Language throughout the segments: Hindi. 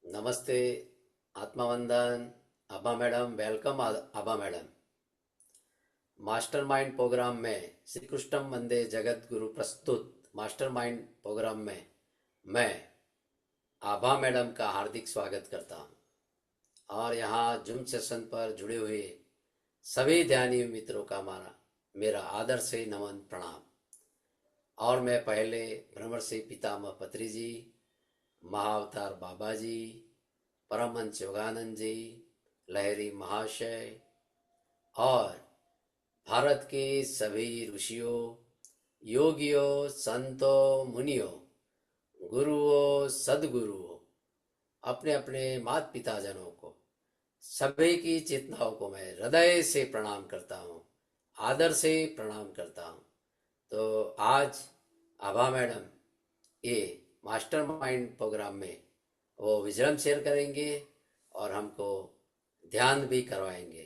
नमस्ते, आत्मा वंदन, आभा मैडम, वेलकम आभा मैडम। मास्टरमाइंड प्रोग्राम में श्री कृष्णम वंदे जगत गुरु प्रस्तुत मास्टरमाइंड प्रोग्राम में मैं आभा मैडम का हार्दिक स्वागत करता हूँ और यहाँ जूम सेशन पर जुड़े हुए सभी ध्यानी मित्रों का मेरा आदर से नमन प्रणाम। और मैं पहले ब्रह्मर्षि पितामह पत्री जी, महाअवतार बाबा जी, परमहंस योगानंद जी, लहरी महाशय और भारत के सभी ऋषियों, योगियों, संतों, मुनियों, गुरुओं, सदगुरुओं, अपने अपने माता पिता जनों को, सभी की चेतनाओं को मैं हृदय से प्रणाम करता हूँ, आदर से प्रणाम करता हूँ। तो आज आभा मैडम ये मास्टरमाइंड प्रोग्राम में वो विजडम शेयर करेंगे और हमको ध्यान भी करवाएंगे।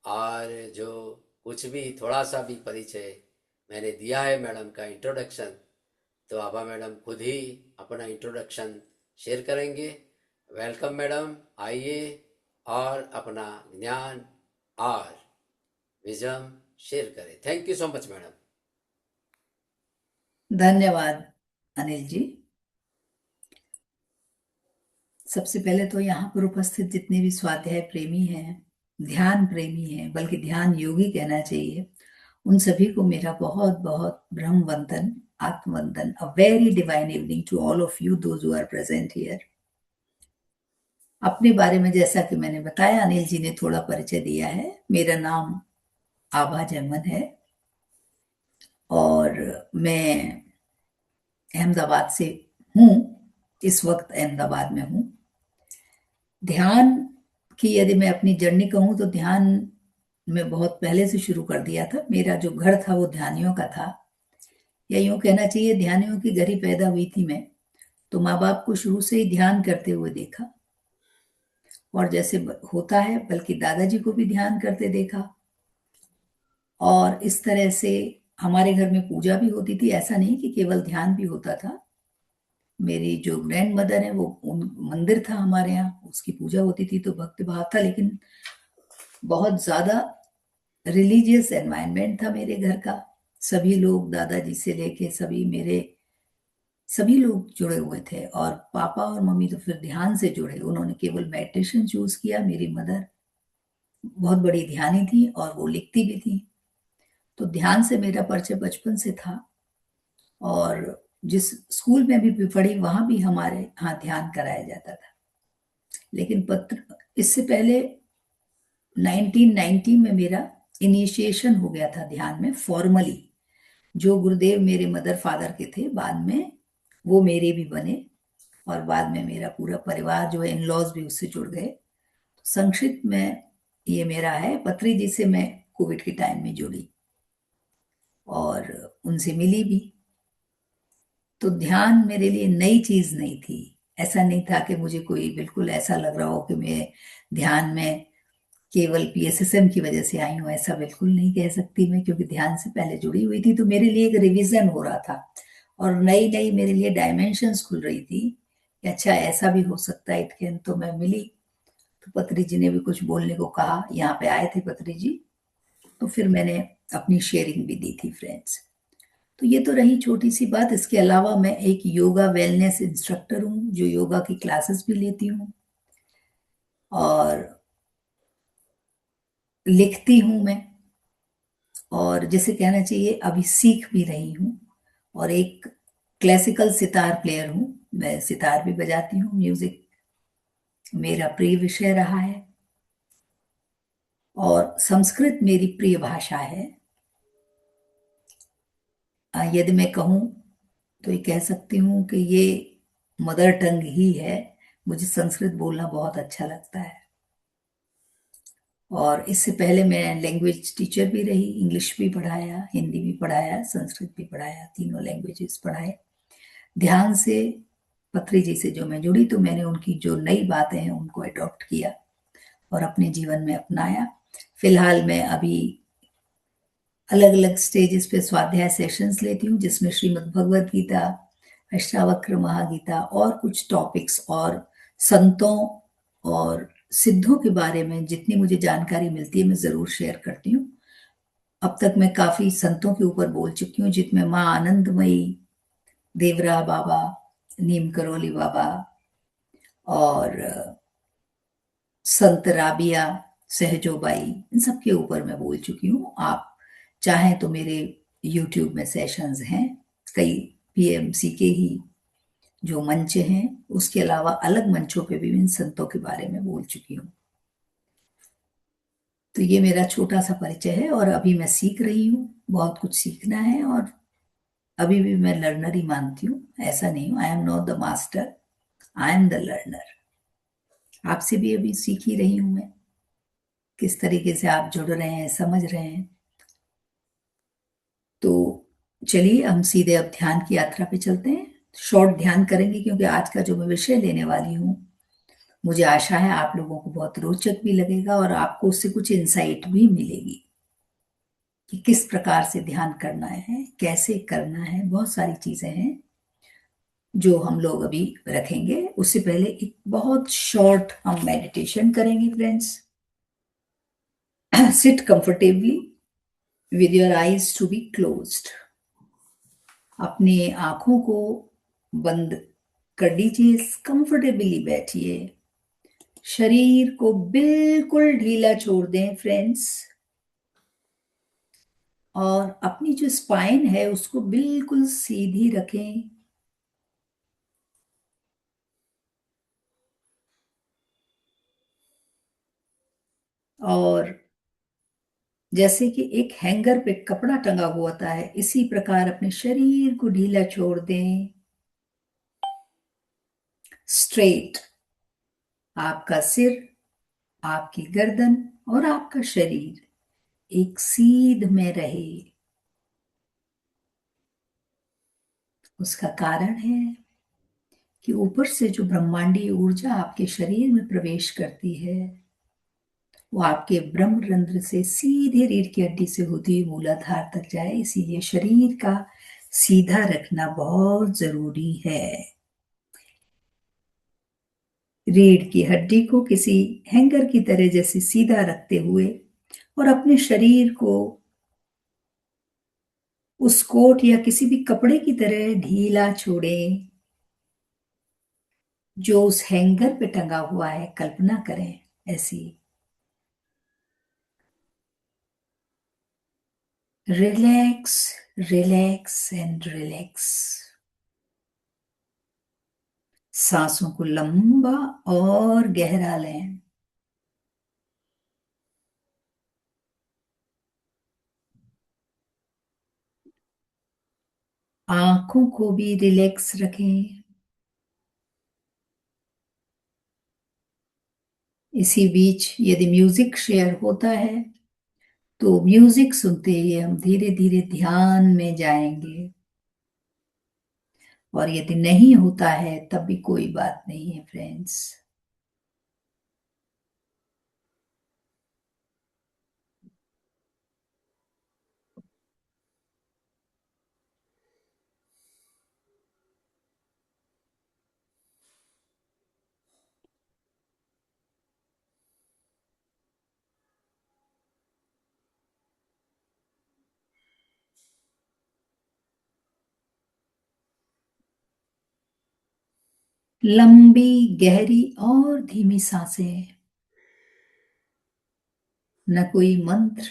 और जो कुछ भी थोड़ा सा भी परिचय मैंने दिया है मैडम का इंट्रोडक्शन, तो आभा मैडम खुद ही अपना इंट्रोडक्शन शेयर करेंगे। वेलकम मैडम, आइए और अपना ज्ञान और विजडम शेयर करें। Thank you so much madam. धन्यवाद अनिल जी। सबसे पहले तो यहाँ पर उपस्थित जितने भी स्वाध्याय प्रेमी हैं, ध्यान प्रेमी हैं, बल्कि ध्यान योगी कहना चाहिए, उन सभी को मेरा बहुत बहुत ब्रह्म वंदन, आत्मवंदन। A very divine evening to all of you those who are present here. अपने बारे में जैसा कि मैंने बताया, अनिल जी ने थोड़ा परिचय दिया है। मेरा नाम आभा जैमन है और मैं अहमदाबाद से हूँ। इस वक्त अहमदाबाद में हूँ। ध्यान की यदि मैं अपनी जर्नी कहूँ तो ध्यान में बहुत पहले से शुरू कर दिया था। मेरा जो घर था वो ध्यानियों का था, या यूं कहना चाहिए ध्यानियों की घर ही पैदा हुई थी मैं। तो माँ बाप को शुरू से ही ध्यान करते हुए देखा, और जैसे होता है, बल्कि दादाजी को भी ध्यान करते देखा। और इस तरह से हमारे घर में पूजा भी होती थी। ऐसा नहीं कि केवल ध्यान भी होता था। मेरी जो ग्रैंड मदर है, वो मंदिर था हमारे यहाँ, उसकी पूजा होती थी, तो भक्ति भाव था। लेकिन बहुत ज्यादा रिलीजियस एनवायरनमेंट था मेरे घर का। सभी लोग, दादाजी से लेके सभी लोग जुड़े हुए थे। और पापा और मम्मी तो फिर ध्यान से जुड़े। उन्होंने केवल मेडिटेशन चूज किया। मेरी मदर बहुत बड़ी ध्यानी थी और वो लिखती भी थी। तो ध्यान से मेरा परिचय बचपन से था। और जिस स्कूल में भी पढ़ी, वहां भी हमारे यहाँ ध्यान कराया जाता था। लेकिन इससे पहले 1990 में मेरा इनिशिएशन हो गया था ध्यान में फॉर्मली। जो गुरुदेव मेरे मदर फादर के थे, बाद में वो मेरे भी बने। और बाद में मेरा पूरा परिवार जो है, इन लॉज भी उससे जुड़ गए। तो संक्षिप्त में ये मेरा है। पत्री जी से मैं कोविड के टाइम में जुड़ी और उनसे मिली भी। तो ध्यान मेरे लिए नई चीज नहीं थी। ऐसा नहीं था कि मुझे कोई बिल्कुल ऐसा लग रहा हो कि मैं ध्यान में केवल पीएसएसएम की वजह से आई हूँ। ऐसा बिल्कुल नहीं कह सकती मैं, क्योंकि ध्यान से पहले जुड़ी हुई थी। तो मेरे लिए एक रिवीजन हो रहा था और नई नई मेरे लिए डायमेंशंस खुल रही थी कि अच्छा, ऐसा भी हो सकता है। इट तो मैं मिली, तो पत्री जी ने भी कुछ बोलने को कहा। यहाँ पे आए थे पत्री जी, तो फिर मैंने अपनी शेयरिंग भी दी थी फ्रेंड्स। तो ये तो रही छोटी सी बात। इसके अलावा मैं एक योगा वेलनेस इंस्ट्रक्टर हूँ, जो योगा की क्लासेस भी लेती हूँ और लिखती हूँ मैं। और जैसे कहना चाहिए, अभी सीख भी रही हूँ। और एक क्लासिकल सितार प्लेयर हूँ। मैं सितार भी बजाती हूँ। म्यूजिक मेरा प्रिय विषय रहा है और संस्कृत मेरी प्रिय भाषा है। यदि मैं कहूँ तो ये कह सकती हूँ कि ये मदर टंग ही है। मुझे संस्कृत बोलना बहुत अच्छा लगता है। और इससे पहले मैं लैंग्वेज टीचर भी रही। इंग्लिश भी पढ़ाया, हिंदी भी पढ़ाया, संस्कृत भी पढ़ाया, तीनों लैंग्वेजेस पढ़ाए। ध्यान से पत्री जी से जो मैं जुड़ी, तो मैंने उनकी जो नई बातें हैं उनको अडॉप्ट किया और अपने जीवन में अपनाया। फिलहाल मैं अभी अलग अलग स्टेजेस पे स्वाध्याय सेशंस लेती हूँ, जिसमें श्रीमद् भगवद गीता, अष्टावक्र महागीता और कुछ टॉपिक्स और संतों और सिद्धों के बारे में जितनी मुझे जानकारी मिलती है मैं जरूर शेयर करती हूँ। अब तक मैं काफी संतों के ऊपर बोल चुकी हूँ, जिनमें माँ आनंदमयी, देवरा बाबा, नीम करोली बाबा और संत राबिया, सहजोबाई, इन सब के ऊपर मैं बोल चुकी हूँ। आप चाहें तो मेरे यूट्यूब में सेशंस हैं, कई पीएमसी के ही जो मंच हैं, उसके अलावा अलग मंचों पे भी इन संतों के बारे में बोल चुकी हूँ। तो ये मेरा छोटा सा परिचय है और अभी मैं सीख रही हूँ, बहुत कुछ सीखना है और अभी भी मैं लर्नर ही मानती हूँ, ऐसा नहीं हूँ। I am not the master, I am the learner. आपसे भी अभी सीख ही रही हूँ मैं, किस तरीके से आप जुड़ रहे हैं, समझ रहे हैं। तो चलिए हम सीधे अब ध्यान की यात्रा पे चलते हैं। शॉर्ट ध्यान करेंगे क्योंकि आज का जो मैं विषय लेने वाली हूँ, मुझे आशा है आप लोगों को बहुत रोचक भी लगेगा और आपको उससे कुछ इंसाइट भी मिलेगी कि किस प्रकार से ध्यान करना है, कैसे करना है। बहुत सारी चीजें हैं जो हम लोग अभी रखेंगे। उससे पहले एक बहुत शॉर्ट हम मेडिटेशन करेंगे friends. Seat comfortably with your eyes to be closed। अपने आंखों को बंद कर लीजिए, कंफर्टेबली बैठिए, शरीर को बिल्कुल ढीला छोड़ दें फ्रेंड्स, और अपनी जो स्पाइन है उसको बिल्कुल सीधी रखें। और जैसे कि एक हैंगर पे कपड़ा टंगा हुआ होता है, इसी प्रकार अपने शरीर को ढीला छोड़ दें। स्ट्रेट, आपका सिर, आपकी गर्दन और आपका शरीर एक सीध में रहे। उसका कारण है कि ऊपर से जो ब्रह्मांडीय ऊर्जा आपके शरीर में प्रवेश करती है वो आपके ब्रह्मरंध्र से सीधे रीढ़ की हड्डी से होती हुई मूलाधार तक जाए। इसीलिए शरीर का सीधा रखना बहुत जरूरी है। रीढ़ की हड्डी को किसी हैंगर की तरह जैसे सीधा रखते हुए और अपने शरीर को उस कोट या किसी भी कपड़े की तरह ढीला छोड़ें जो उस हैंगर पे टंगा हुआ है। कल्पना करें ऐसी। Relax, relax and relax. सांसों को लंबा और गहरा लें। आंखों को भी रिलैक्स रखें। इसी बीच यदि म्यूजिक शेयर होता है तो म्यूजिक सुनते हुए हम धीरे धीरे ध्यान में जाएंगे, और यदि नहीं होता है तब भी कोई बात नहीं है फ्रेंड्स। लंबी, गहरी और धीमी सांसें। न कोई मंत्र,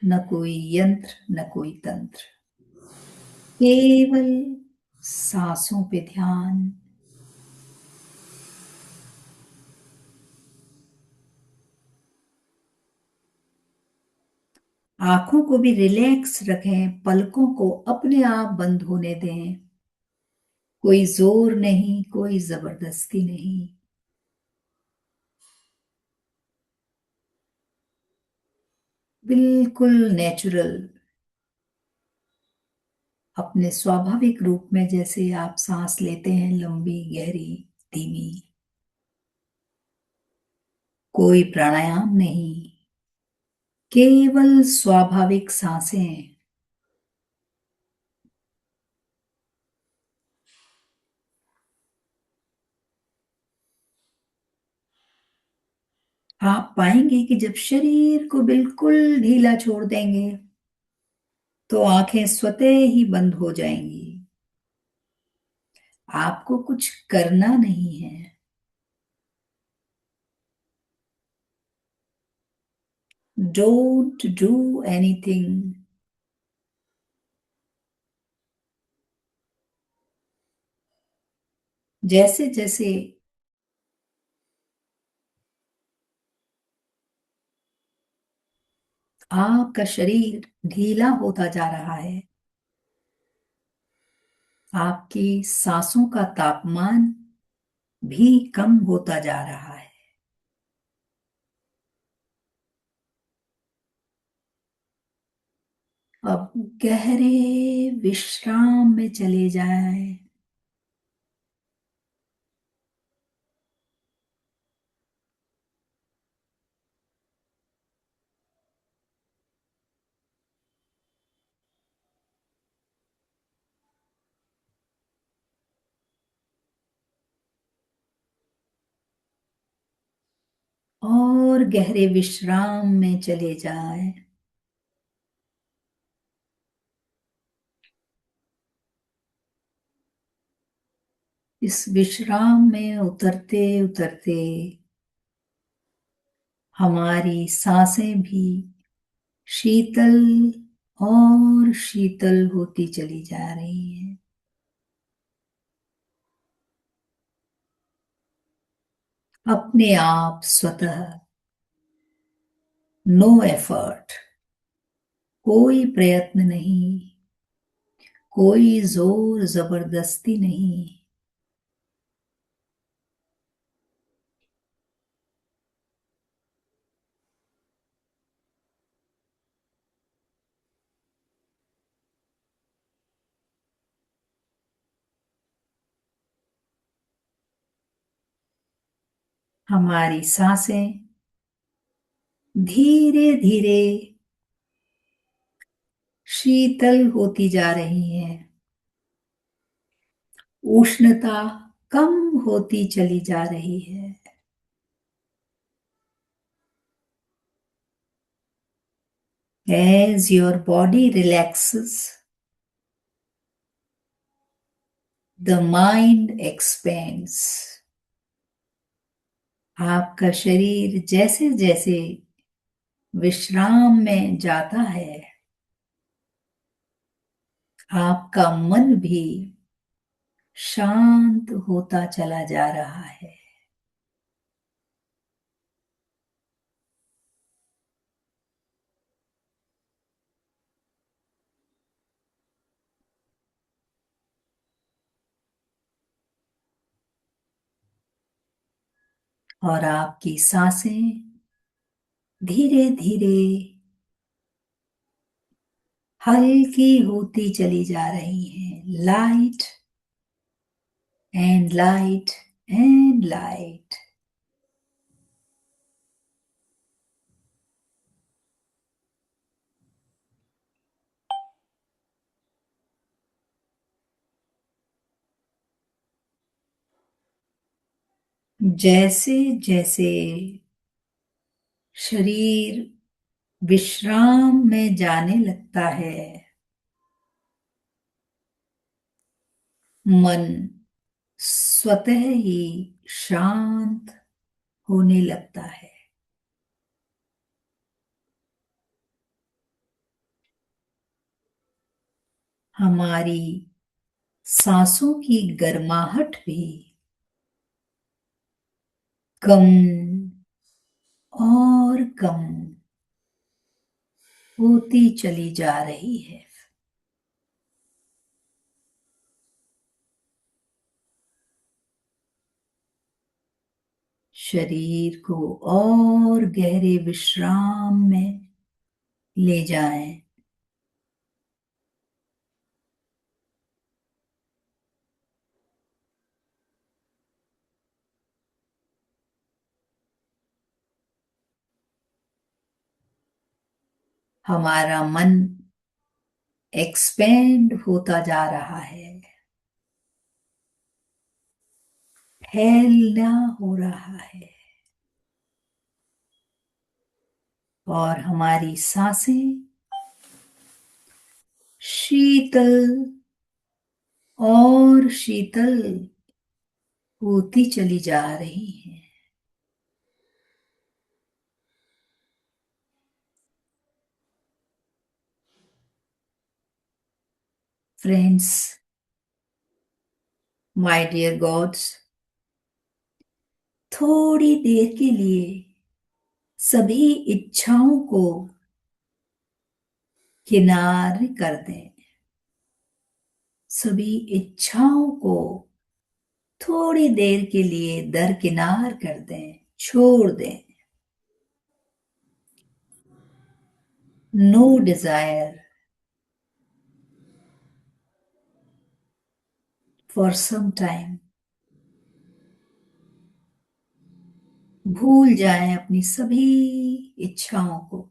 न कोई यंत्र, न कोई तंत्र, केवल सांसों पे ध्यान। आंखों को भी रिलैक्स रखें, पलकों को अपने आप बंद होने दें। कोई जोर नहीं, कोई जबरदस्ती नहीं। बिल्कुल नेचुरल, अपने स्वाभाविक रूप में जैसे आप सांस लेते हैं, लंबी, गहरी, धीमी। कोई प्राणायाम नहीं, केवल स्वाभाविक सांसें। आप पाएंगे कि जब शरीर को बिल्कुल ढीला छोड़ देंगे तो आंखें स्वतः ही बंद हो जाएंगी। आपको कुछ करना नहीं है। Don't do anything. जैसे जैसे आपका शरीर ढीला होता जा रहा है, आपकी सांसों का तापमान भी कम होता जा रहा है। अब गहरे विश्राम में चले जाएं। और गहरे विश्राम में चले जाएं। इस विश्राम में उतरते उतरते हमारी सांसें भी शीतल और शीतल होती चली जा रही हैं। अपने आप स्वतः, नो एफर्ट, कोई प्रयत्न नहीं, कोई जोर जबरदस्ती नहीं। हमारी सांसें धीरे धीरे शीतल होती जा रही हैं। उष्णता कम होती चली जा रही है। As your body relaxes, the mind expands. आपका शरीर जैसे जैसे विश्राम में जाता है, आपका मन भी शांत होता चला जा रहा है। और आपकी सांसें धीरे धीरे हल्की होती चली जा रही हैं। Light and light and light. जैसे जैसे शरीर विश्राम में जाने लगता है, मन स्वतः ही शांत होने लगता है। हमारी सांसों की गर्माहट भी कम और कम होती चली जा रही है। शरीर को और गहरे विश्राम में ले जाएं। हमारा मन एक्सपेंड होता जा रहा है, फैलना हो रहा है। और हमारी सांसें शीतल और शीतल होती चली जा रही है। फ्रेंड्स, माय डियर गॉड्स, थोड़ी देर के लिए सभी इच्छाओं को किनारे कर दें। सभी इच्छाओं को थोड़ी देर के लिए दरकिनार कर दें, छोड़ दें। No desire for some time. भूल जाएं अपनी सभी इच्छाओं को।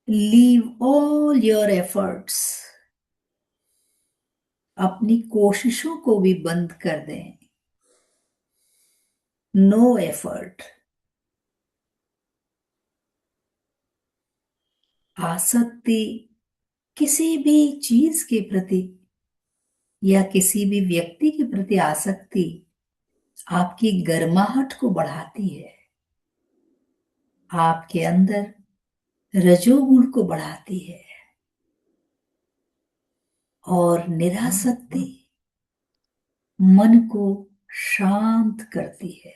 Leave all your efforts. अपनी कोशिशों को भी बंद कर दें। No effort. आसक्ति किसी भी चीज के प्रति या किसी भी व्यक्ति के प्रति आसक्ति आपकी गर्माहट को बढ़ाती है, आपके अंदर रजोगुण को बढ़ाती है, और निरासक्ति मन को शांत करती है।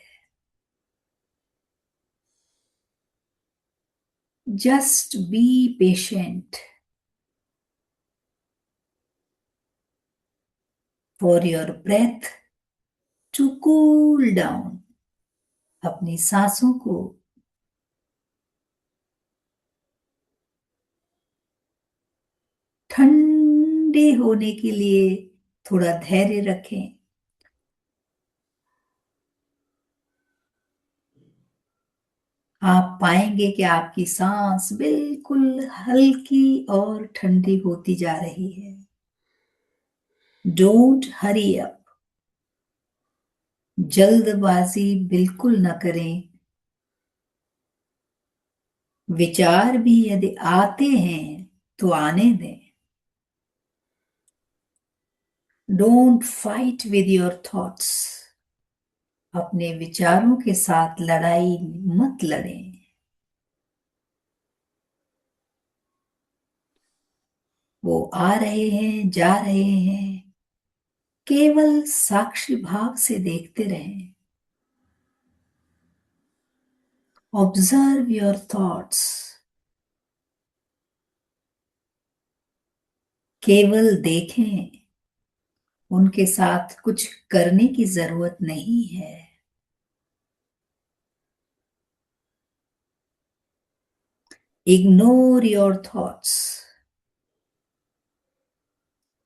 Just be patient for your breath to cool down. अपनी सांसों को ठंडे होने के लिए थोड़ा धैर्य रखें। आप पाएंगे कि आपकी सांस बिल्कुल हल्की और ठंडी होती जा रही है। Don't hurry up. जल्दबाजी बिल्कुल न करें। विचार भी यदि आते हैं तो आने दें। Don't fight with your thoughts. अपने विचारों के साथ लड़ाई मत लड़ें। वो आ रहे हैं, जा रहे हैं, केवल साक्षी भाव से देखते रहें। Observe your thoughts. केवल देखें, उनके साथ कुछ करने की जरूरत नहीं है। Ignore your thoughts.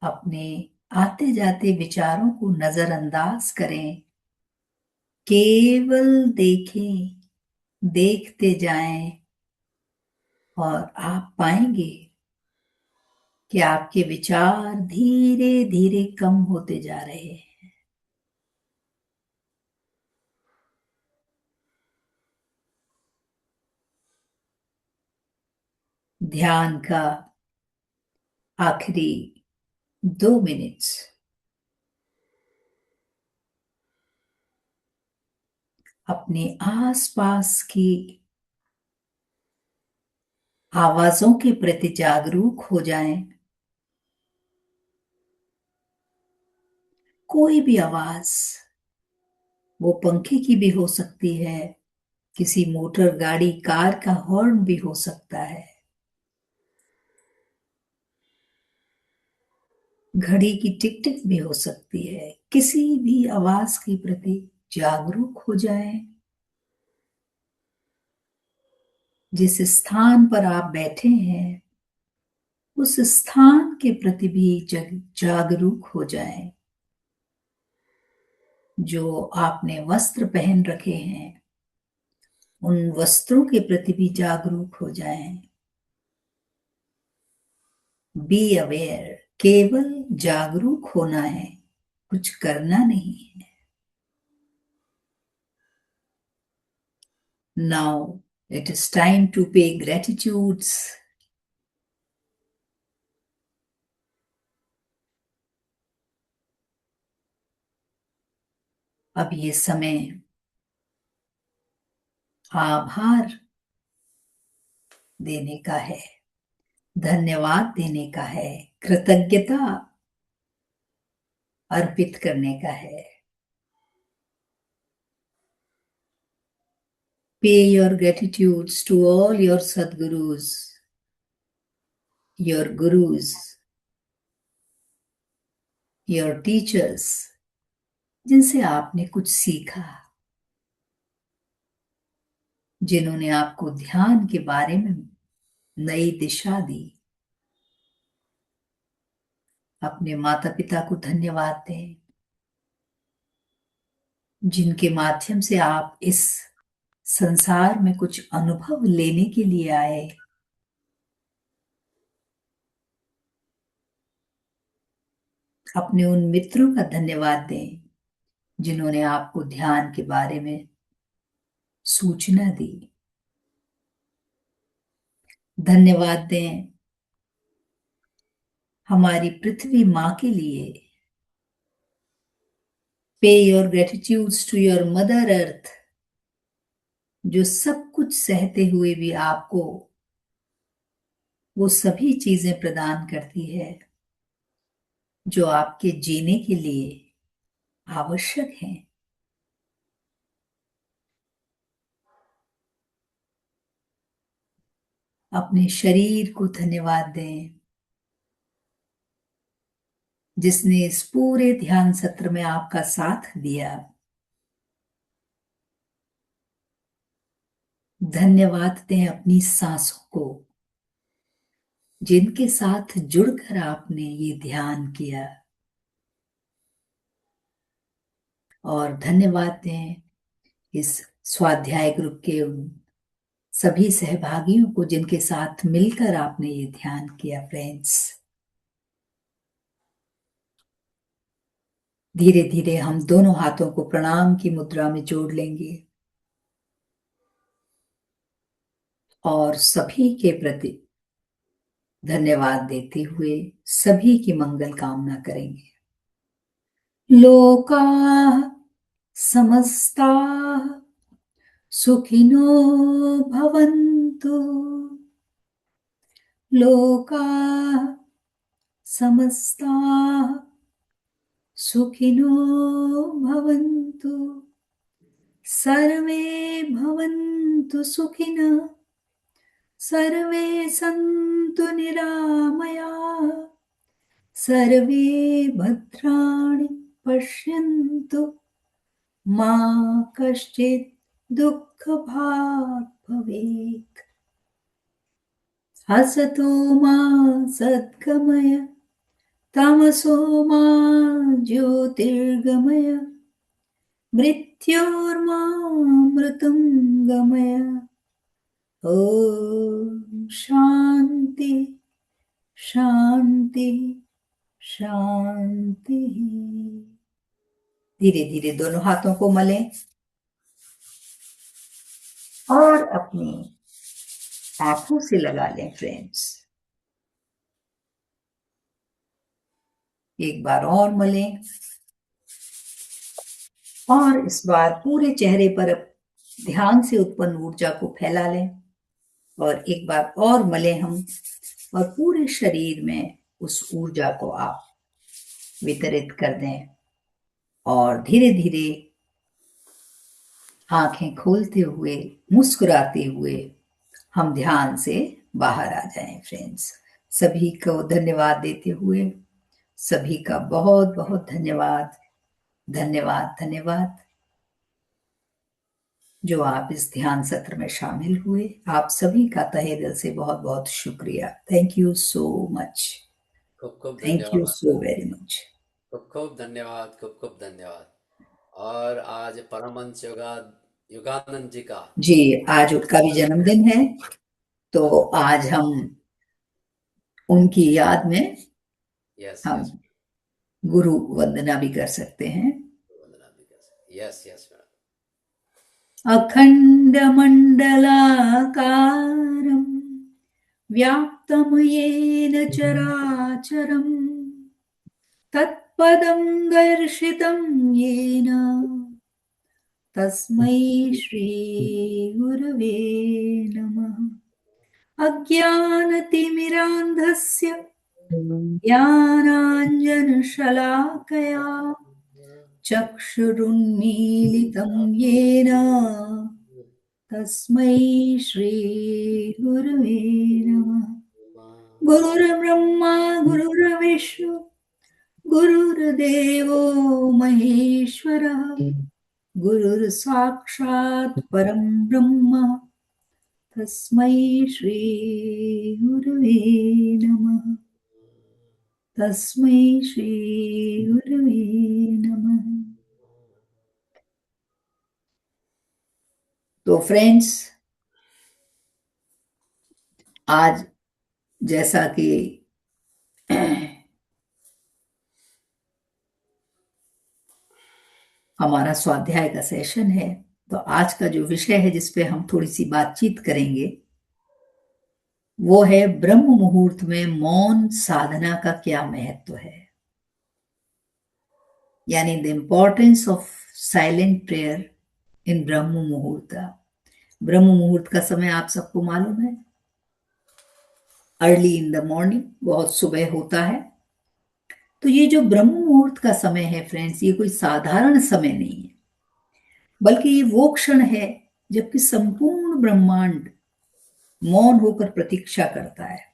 अपने आते जाते विचारों को नजरअंदाज करें। केवल देखें, देखते जाएं, और आप पाएंगे कि आपके विचार धीरे धीरे कम होते जा रहे हैं। ध्यान का आखिरी 2 मिनट अपने आसपास की आवाजों के प्रति जागरूक हो जाएं। कोई भी आवाज, वो पंखे की भी हो सकती है, किसी मोटर गाड़ी कार का हॉर्न भी हो सकता है, घड़ी की टिक टिक भी हो सकती है। किसी भी आवाज के प्रति जागरूक हो जाएं। जिस स्थान पर आप बैठे हैं उस स्थान के प्रति भी जागरूक हो जाएं। जो आपने वस्त्र पहन रखे हैं उन वस्त्रों के प्रति भी जागरूक हो जाएं। Be aware. केवल जागरूक होना है, कुछ करना नहीं है। Now it is time to pay gratitudes. अब ये समय आभार देने का है, धन्यवाद देने का है, कृतज्ञता अर्पित करने का है। Pay your gratitudes to all your Sadgurus, your gurus, your teachers, जिनसे आपने कुछ सीखा, जिन्होंने आपको ध्यान के बारे में नई दिशा दी। अपने माता पिता को धन्यवाद दें, जिनके माध्यम से आप इस संसार में कुछ अनुभव लेने के लिए आए। अपने उन मित्रों का धन्यवाद दें जिन्होंने आपको ध्यान के बारे में सूचना दी। धन्यवाद दें हमारी पृथ्वी माँ के लिए। Pay your gratitudes to your mother earth, जो सब कुछ सहते हुए भी आपको वो सभी चीजें प्रदान करती है जो आपके जीने के लिए आवश्यक हैं। अपने शरीर को धन्यवाद दें जिसने इस पूरे ध्यान सत्र में आपका साथ दिया। धन्यवाद दें अपनी सांसों को जिनके साथ जुड़कर आपने ये ध्यान किया। और धन्यवाद दें इस स्वाध्याय ग्रुप के उन सभी सहभागियों को जिनके साथ मिलकर आपने ये ध्यान किया। फ्रेंड्स, धीरे धीरे हम दोनों हाथों को प्रणाम की मुद्रा में जोड़ लेंगे और सभी के प्रति धन्यवाद देते हुए सभी की मंगल कामना करेंगे। लोका समस्ता सुखिनो भवन्तु, लोका समस्ता सुखिनो भवन्तु, सर्वे भवन्तु सुखिनः, सर्वे सन्तु निरामयाः, सर्वे भद्राणि पश्यन्तु, मा कश्चित् दुःखभाग् भवेत्। असतो मा सद्गमय, तमसो मा ज्योतिर्गमय, मृत्योर्मामृतं गमय। ओम शांति शांति शांति। धीरे धीरे दोनों हाथों को मलें और अपनी आंखों से लगा लें। फ्रेंड्स, एक बार और मलें और इस बार पूरे चेहरे पर ध्यान से उत्पन्न ऊर्जा को फैला लें और एक बार और मलें हम और पूरे शरीर में उस ऊर्जा को आप वितरित कर दें और धीरे धीरे आंखें खोलते हुए मुस्कुराते हुए हम ध्यान से बाहर आ जाएं। फ्रेंड्स, सभी को धन्यवाद देते हुए सभी का बहुत बहुत धन्यवाद धन्यवाद धन्यवाद जो आप इस ध्यान सत्र में शामिल हुए। आप सभी का तहे दिल से बहुत बहुत शुक्रिया। Thank you so much. खूब खूब थैंक यू धन्यवाद, सो वेरी मच। खूब खूब धन्यवाद, खूब खूब धन्यवाद। और आज परमहंस योगानंद जी का जी, आज उनका भी जन्मदिन है, तो आज हम उनकी याद में यस हम यस गुरु वंदना भी कर सकते हैं। वंदना भी कर सकते। Yes yes madam. अखण्डमण्डलाकारम् व्याप्तं येन चराचरम् तत्पदं दर्शितं येन तस्मै श्रीगुरवे नमः। अज्ञानतिमिरान्धस्य ज्ञानाञ्जनशलाकया चक्षुरुन्मीलितं येन तस्मै श्रीगुरवे नमः। गुरुर्ब्रह्मा गुरुर्विष्णु गुरुर्देवो महेश्वरः गुरुर्साक्षात् परं ब्रह्म तस्मै श्रीगुरवे नमः। तस्मै श्रीगुरवे नमः। तो फ्रेंड्स, आज जैसा कि हमारा स्वाध्याय का सेशन है, तो आज का जो विषय है जिस पे हम थोड़ी सी बातचीत करेंगे वो है ब्रह्म मुहूर्त में मौन साधना का क्या महत्व है, यानी the importance of silent prayer इन ब्रह्म मुहूर्त। ब्रह्म मुहूर्त का समय आप सबको मालूम है, अर्ली इन द मॉर्निंग, बहुत सुबह होता है। तो ये जो ब्रह्म मुहूर्त का समय है फ्रेंड्स, ये कोई साधारण समय नहीं है, बल्कि ये वो क्षण है जबकि संपूर्ण ब्रह्मांड मौन होकर प्रतीक्षा करता है।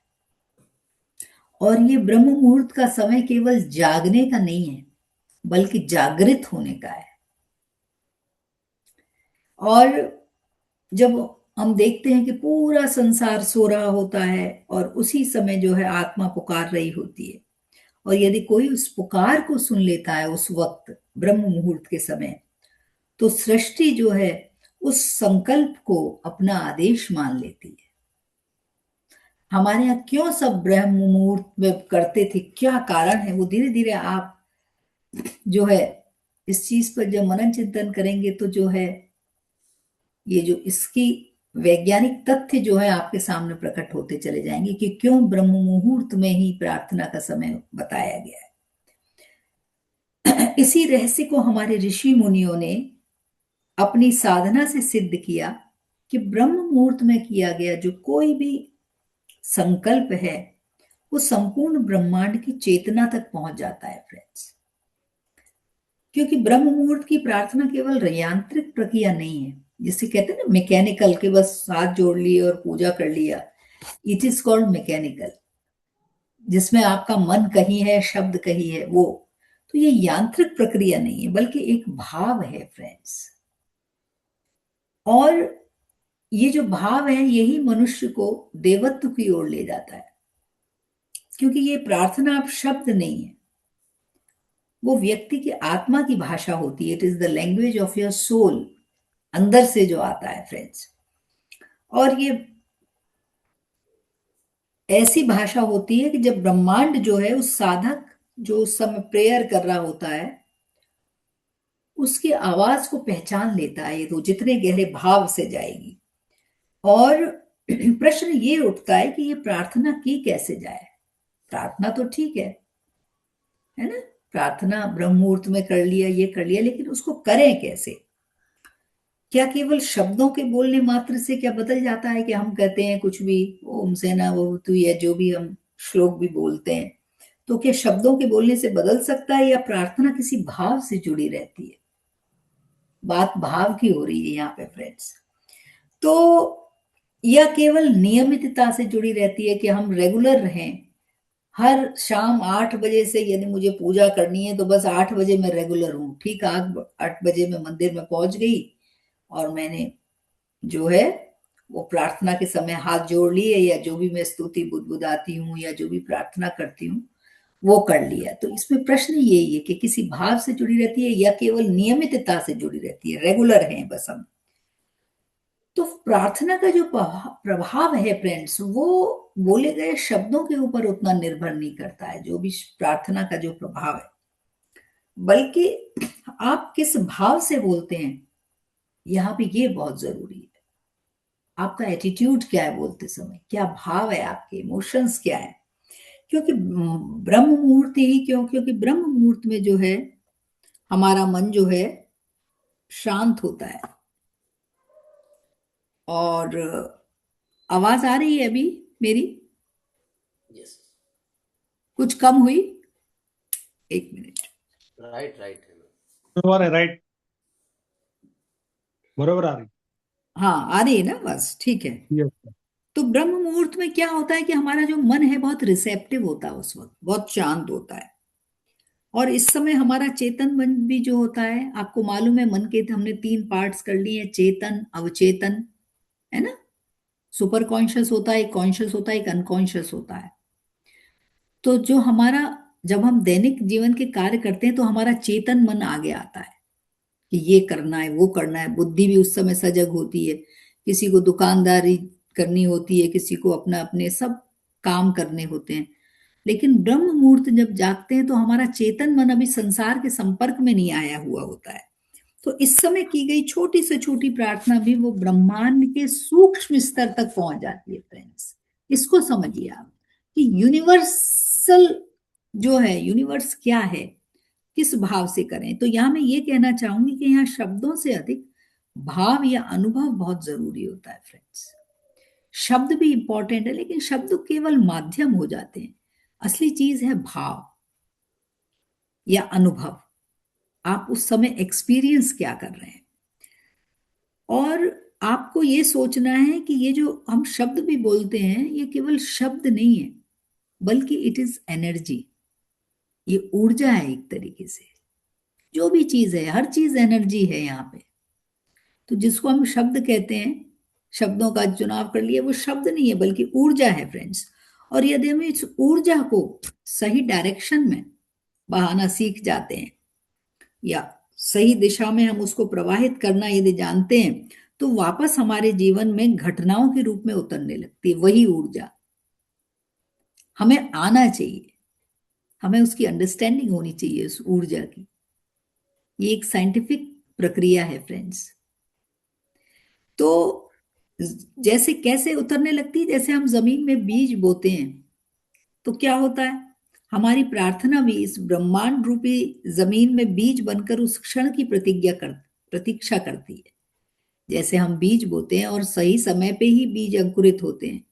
और ये ब्रह्म मुहूर्त का समय केवल जागने का नहीं है, बल्कि जागृत होने का है। और जब हम देखते हैं कि पूरा संसार सो रहा होता है और उसी समय जो है आत्मा पुकार रही होती है, और यदि कोई उस पुकार को सुन लेता है उस वक्त ब्रह्म मुहूर्त के समय, तो सृष्टि जो है उस संकल्प को अपना आदेश मान लेती है। हमारे यहाँ क्यों सब ब्रह्म मुहूर्त में करते थे, क्या कारण है, वो धीरे धीरे आप जो है इस चीज पर जब मनन चिंतन करेंगे तो जो है ये जो इसकी वैज्ञानिक तथ्य जो है आपके सामने प्रकट होते चले जाएंगे कि क्यों ब्रह्म मुहूर्त में ही प्रार्थना का समय बताया गया है। इसी रहस्य को हमारे ऋषि मुनियों ने अपनी साधना से सिद्ध किया कि ब्रह्म मुहूर्त में किया गया जो कोई भी संकल्प है वो संपूर्ण ब्रह्मांड की चेतना तक पहुंच जाता है फ्रेंड्स। क्योंकि ब्रह्म मुहूर्त की प्रार्थना केवल यांत्रिक प्रक्रिया नहीं है, जिसे कहते हैं ना मैकेनिकल, के बस हाथ जोड़ लिए और पूजा कर लिया। इट इज कॉल्ड मैकेनिकल, जिसमें आपका मन कहीं है, शब्द कहीं है, वो तो ये यांत्रिक प्रक्रिया नहीं है, बल्कि एक भाव है फ्रेंड्स। और ये जो भाव है यही मनुष्य को देवत्व की ओर ले जाता है, क्योंकि ये प्रार्थना अब शब्द नहीं है, वो व्यक्ति की आत्मा की भाषा होती है। It is the language of your soul, अंदर से जो आता है फ्रेंड्स। और ये ऐसी भाषा होती है कि जब ब्रह्मांड जो है उस साधक जो उस समय प्रेयर कर रहा होता है उसकी आवाज को पहचान लेता है, तो जितने गहरे भाव से जाएगी। और प्रश्न ये उठता है कि ये प्रार्थना की कैसे जाए। प्रार्थना तो ठीक है ना, प्रार्थना ब्रह्म मुहूर्त में कर लिया, ये कर लिया, लेकिन उसको करें कैसे? क्या केवल शब्दों के बोलने मात्र से क्या बदल जाता है कि हम कहते हैं कुछ भी ओम सेना भवतु या जो भी हम श्लोक भी बोलते हैं, तो क्या शब्दों के बोलने से बदल सकता है, या प्रार्थना किसी भाव से जुड़ी रहती है? बात भाव की हो रही है यहाँ पे फ्रेंड्स। तो यह केवल नियमितता से जुड़ी रहती है कि हम रेगुलर रहें, हर शाम 8 बजे से यदि मुझे पूजा करनी है तो बस 8 बजे मैं रेगुलर हूँ, ठीक, 8 बजे मैं मंदिर में पहुंच गई और मैंने जो है वो प्रार्थना के समय हाथ जोड़ लिए, या जो भी मैं स्तुति बुदबुदाती हूँ या जो भी प्रार्थना करती हूँ वो कर लिया। तो इसमें प्रश्न यही है कि किसी भाव से जुड़ी रहती है या केवल नियमितता से जुड़ी रहती है, रेगुलर है बस हम। तो प्रार्थना का जो प्रभाव है फ्रेंड्स, वो बोले गए शब्दों के ऊपर उतना निर्भर नहीं करता है, जो भी प्रार्थना का जो प्रभाव है, बल्कि आप किस भाव से बोलते हैं यहाँ पे ये बहुत जरूरी है। आपका एटीट्यूड क्या है बोलते समय, क्या भाव है, आपके इमोशंस क्या है। क्योंकि ब्रह्म मुहूर्त ही क्यों, क्योंकि ब्रह्म मुहूर्त में जो है हमारा मन जो है शांत होता है। और आवाज आ रही है अभी मेरी? यस। कुछ कम हुई? एक मिनट। राइट राइट है। बरोबर आहे, राईट, बरोबर आ रही. हाँ आ रही है ना, बस ठीक है। Yes. तो ब्रह्म मुहूर्त में क्या होता है कि हमारा जो मन है बहुत रिसेप्टिव होता है, उस वक्त बहुत शांत होता है। और इस समय हमारा चेतन मन भी जो होता है, आपको मालूम है मन के हमने 3 पार्ट्स कर लिए हैं, चेतन, अवचेतन, है ना। सुपर कॉन्शियस होता है, एक कॉन्शियस होता है, एक अनकॉन्शियस होता है। तो जो हमारा, जब हम दैनिक जीवन के कार्य करते हैं तो हमारा चेतन मन आगे आता है कि ये करना है, वो करना है। बुद्धि भी उस समय सजग होती है, किसी को दुकानदारी करनी होती है, किसी को अपना अपने सब काम करने होते हैं। लेकिन ब्रह्म मुहूर्त जब जागते हैं तो हमारा चेतन मन अभी संसार के संपर्क में नहीं आया हुआ होता है। तो इस समय की गई छोटी से छोटी प्रार्थना भी वो ब्रह्मांड के सूक्ष्म स्तर तक पहुंच जाती है फ्रेंड्स। इसको समझिए आप कि यूनिवर्सल जो है, यूनिवर्स क्या है, किस भाव से करें। तो यहां मैं ये कहना चाहूंगी कि यहाँ शब्दों से अधिक भाव या अनुभव बहुत जरूरी होता है फ्रेंड्स। शब्द भी इंपॉर्टेंट है, लेकिन शब्द केवल माध्यम हो जाते हैं। असली चीज है भाव या अनुभव। आप उस समय एक्सपीरियंस क्या कर रहे हैं। और आपको ये सोचना है कि ये जो हम शब्द भी बोलते हैं ये केवल शब्द नहीं है, बल्कि इट इज एनर्जी। ये ऊर्जा है एक तरीके से। जो भी चीज है, हर चीज एनर्जी है यहाँ पे। तो जिसको हम शब्द कहते हैं, शब्दों का चुनाव कर लिया, वो शब्द नहीं है बल्कि ऊर्जा है फ्रेंड्स। और यदि हम इस ऊर्जा को सही डायरेक्शन में बहाना सीख जाते हैं या सही दिशा में हम उसको प्रवाहित करना यदि जानते हैं, तो वापस हमारे जीवन में घटनाओं के रूप में उतरने लगती है वही ऊर्जा। हमें आना चाहिए, हमें उसकी अंडरस्टैंडिंग होनी चाहिए उस ऊर्जा की। ये एक साइंटिफिक प्रक्रिया है फ्रेंड्स। तो जैसे कैसे उतरने लगती है, जैसे हम जमीन में बीज बोते हैं तो क्या होता है, हमारी प्रार्थना भी इस ब्रह्मांड रूपी जमीन में बीज बनकर उस क्षण की प्रतीक्षा करती है। जैसे हम बीज बोते हैं और सही समय पे ही बीज अंकुरित होते हैं,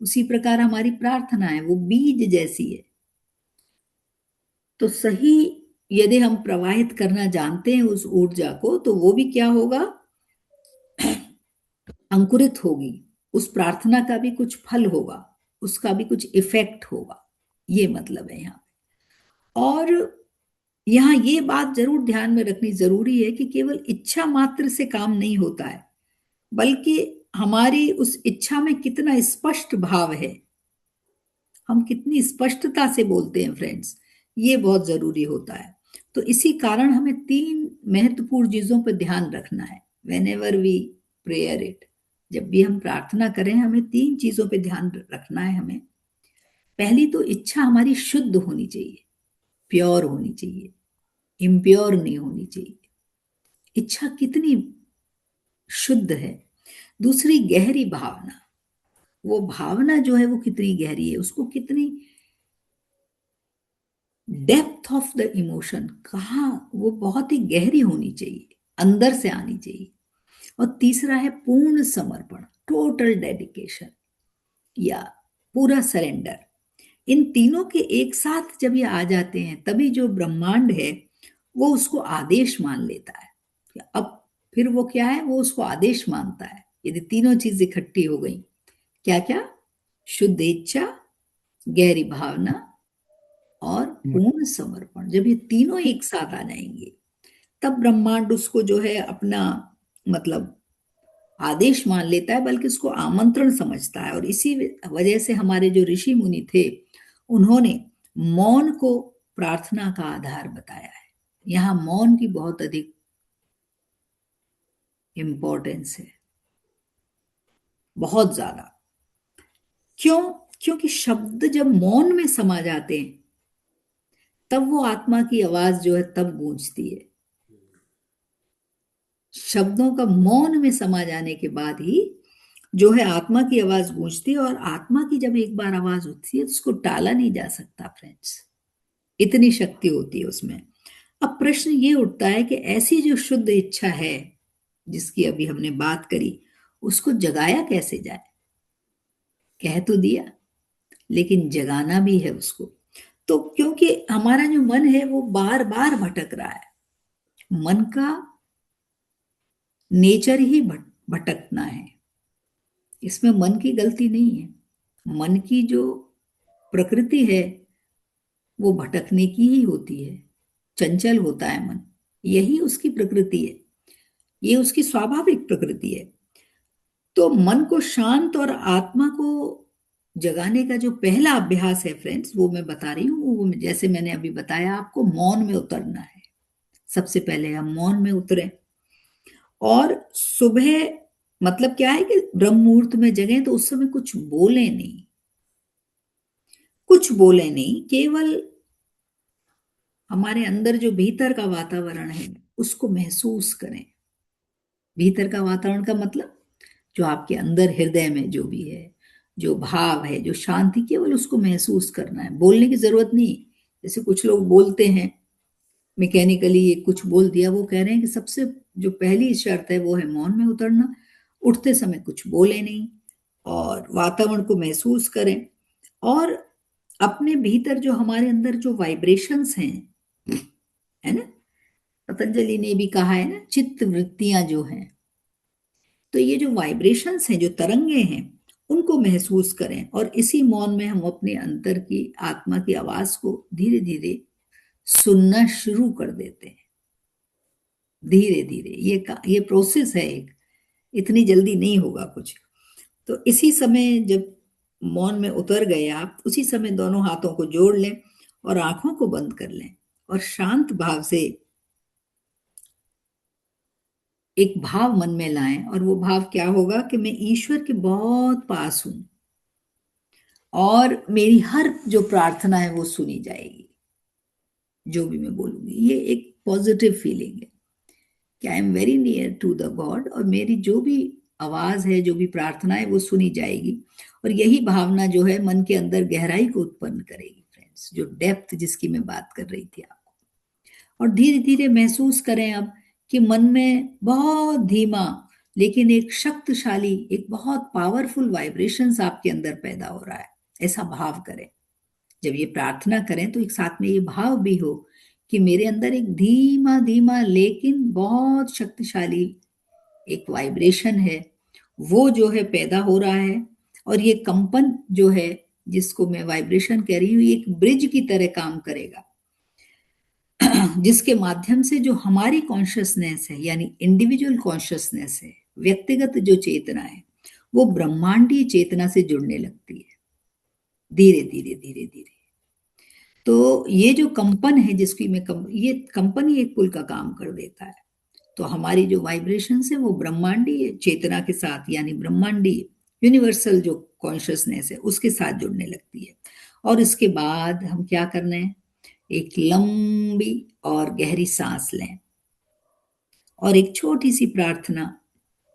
उसी प्रकार हमारी प्रार्थना है, वो बीज जैसी है। तो सही यदि हम प्रवाहित करना जानते हैं उस ऊर्जा को, तो वो भी क्या होगा, अंकुरित होगी। उस प्रार्थना का भी कुछ फल होगा, उसका भी कुछ इफेक्ट होगा। ये मतलब है यहाँ। और यहाँ ये बात जरूर ध्यान में रखनी जरूरी है कि केवल इच्छा मात्र से काम नहीं होता है, बल्कि हमारी उस इच्छा में कितना स्पष्ट भाव है, हम कितनी स्पष्टता से बोलते हैं फ्रेंड्स, ये बहुत जरूरी होता है। तो इसी कारण हमें 3 महत्वपूर्ण चीजों पर ध्यान रखना है whenever we prayer it. जब भी हम प्रार्थना करें हमें 3 चीजों पर ध्यान रखना है हमें। पहली तो इच्छा हमारी शुद्ध होनी चाहिए, प्योर होनी चाहिए, इम्प्योर नहीं होनी चाहिए। इच्छा कितनी शुद्ध है। दूसरी गहरी भावना, वो भावना जो है वो कितनी गहरी है, उसको कितनी डेप्थ ऑफ द इमोशन, कहाँ वो बहुत ही गहरी होनी चाहिए, अंदर से आनी चाहिए। और तीसरा है पूर्ण समर्पण, टोटल डेडिकेशन या पूरा सरेंडर। इन तीनों के एक साथ जब ये आ जाते हैं तभी जो ब्रह्मांड है वो उसको आदेश मान लेता है। अब फिर वो क्या है, वो उसको आदेश मानता है यदि तीनों चीज इकट्ठी हो गई। क्या क्या? शुद्ध इच्छा, गहरी भावना और पूर्ण समर्पण। जब ये तीनों एक साथ आ जाएंगे तब ब्रह्मांड उसको जो है अपना मतलब आदेश मान लेता है, बल्कि उसको आमंत्रण समझता है। और इसी वजह से हमारे जो ऋषि मुनि थे उन्होंने मौन को प्रार्थना का आधार बताया है। यहाँ मौन की बहुत अधिक इंपॉर्टेंस है, बहुत ज्यादा। क्यों? क्योंकि शब्द जब मौन में समा जाते हैं तब वो आत्मा की आवाज जो है तब गूंजती है। शब्दों का मौन में समा जाने के बाद ही जो है आत्मा की आवाज गूंजती है, और आत्मा की जब एक बार आवाज उठती है तो उसको टाला नहीं जा सकता फ्रेंड्स, इतनी शक्ति होती है उसमें। अब प्रश्न ये उठता है कि ऐसी जो शुद्ध इच्छा है जिसकी अभी हमने बात करी, उसको जगाया कैसे जाए? कह तो दिया, लेकिन जगाना भी है उसको। तो क्योंकि हमारा जो मन है वो बार बार भटक रहा है, मन का नेचर ही भटकना है, इसमें मन की गलती नहीं है। मन की जो प्रकृति है वो भटकने की ही होती है, चंचल होता है मन, यही उसकी प्रकृति है, ये उसकी स्वाभाविक प्रकृति है। तो मन को शांत और आत्मा को जगाने का जो पहला अभ्यास है फ्रेंड्स, वो मैं बता रही हूँ, वो जैसे मैंने अभी बताया आपको, मौन में उतरना है। सबसे पहले हम मौन में उतरे, और सुबह मतलब क्या है कि ब्रह्म मुहूर्त में जगे, तो उस समय कुछ बोले नहीं, कुछ बोले नहीं, केवल हमारे अंदर जो भीतर का वातावरण है उसको महसूस करें। भीतर का वातावरण का मतलब जो आपके अंदर हृदय में जो भी है, जो भाव है, जो शांति, केवल उसको महसूस करना है, बोलने की जरूरत नहीं। जैसे कुछ लोग बोलते हैं मैकेनिकली, ये कुछ बोल दिया, वो कह रहे हैं कि सबसे जो पहली शर्त है वो है मौन में उतरना, उठते समय कुछ बोले नहीं और वातावरण को महसूस करें, और अपने भीतर जो हमारे अंदर जो वाइब्रेशंस हैं, है ना, पतंजलि ने भी कहा है ना, चित्त वृत्तियां जो हैं, तो ये जो वाइब्रेशंस हैं, जो तरंगे हैं, उनको महसूस करें, और इसी मौन में हम अपने अंतर की आत्मा की आवाज को धीरे धीरे सुनना शुरू कर देते हैं। धीरे धीरे ये प्रोसेस है, एक इतनी जल्दी नहीं होगा कुछ। तो इसी समय जब मौन में उतर गए आप, उसी समय दोनों हाथों को जोड़ लें और आंखों को बंद कर लें, और शांत भाव से एक भाव मन में लाएं, और वो भाव क्या होगा कि मैं ईश्वर के बहुत पास हूं और मेरी हर जो प्रार्थना है वो सुनी जाएगी, जो भी मैं बोलूंगी। ये एक पॉजिटिव फीलिंग है कि I am very near to the God, और मेरी जो भी आवाज है, जो भी प्रार्थना है, वो सुनी जाएगी। और यही भावना जो है मन के अंदर गहराई को उत्पन्न करेगी फ्रेंड्स, जो डेप्थ जिसकी मैं बात कर रही थी आपको। और धीरे धीरे महसूस करें अब कि मन में बहुत धीमा लेकिन एक शक्तिशाली, एक बहुत पावरफुल वाइब्रेशंस आपके अंदर पैदा हो रहा है, ऐसा भाव करें। जब ये प्रार्थना करें तो एक साथ में ये भाव भी हो कि मेरे अंदर एक धीमा धीमा लेकिन बहुत शक्तिशाली एक वाइब्रेशन है, वो जो है पैदा हो रहा है। और ये कंपन जो है, जिसको मैं वाइब्रेशन कह रही हूँ, ये एक ब्रिज की तरह काम करेगा, जिसके माध्यम से जो हमारी कॉन्शियसनेस है, यानी इंडिविजुअल कॉन्शियसनेस है, व्यक्तिगत जो चेतना है, वो ब्रह्मांडीय चेतना से जुड़ने लगती है धीरे धीरे धीरे धीरे। तो ये जो कंपन है, जिसकी मैं ये कंपन ही एक पुल का काम कर देता है। तो हमारी जो वाइब्रेशंस है वो ब्रह्मांडीय चेतना के साथ, यानी ब्रह्मांडीय यूनिवर्सल जो कॉन्शियसनेस है उसके साथ जुड़ने लगती है। और इसके बाद हम क्या करना है, एक लंबी और गहरी सांस लें, और एक छोटी सी प्रार्थना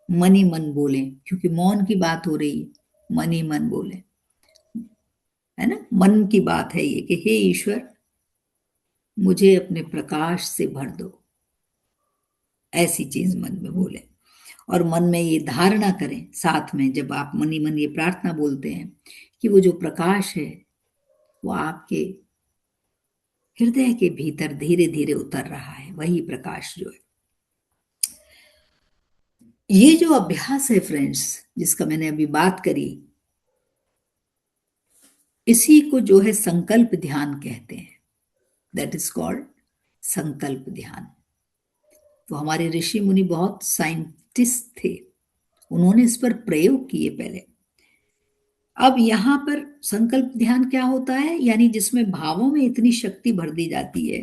मन ही मन बोलें, क्योंकि मौन की बात हो रही है, मन ही मन बोलें, है ना। मन की बात है ये कि हे ईश्वर, मुझे अपने प्रकाश से भर दो, ऐसी चीज मन में बोले। और मन में ये धारणा करें साथ में, जब आप मन ही मन ये प्रार्थना बोलते हैं, कि वो जो प्रकाश है वो आपके हृदय के भीतर धीरे धीरे उतर रहा है, वही प्रकाश जो है। ये जो अभ्यास है फ्रेंड्स, जिसका मैंने अभी बात करी, इसी को जो है संकल्प ध्यान कहते हैं। दैट इज कॉल्ड संकल्प ध्यान। तो हमारे ऋषि मुनि बहुत साइंटिस्ट थे, उन्होंने इस पर प्रयोग किए पहले। अब यहां पर संकल्प ध्यान क्या होता है, यानी जिसमें भावों में इतनी शक्ति भर दी जाती है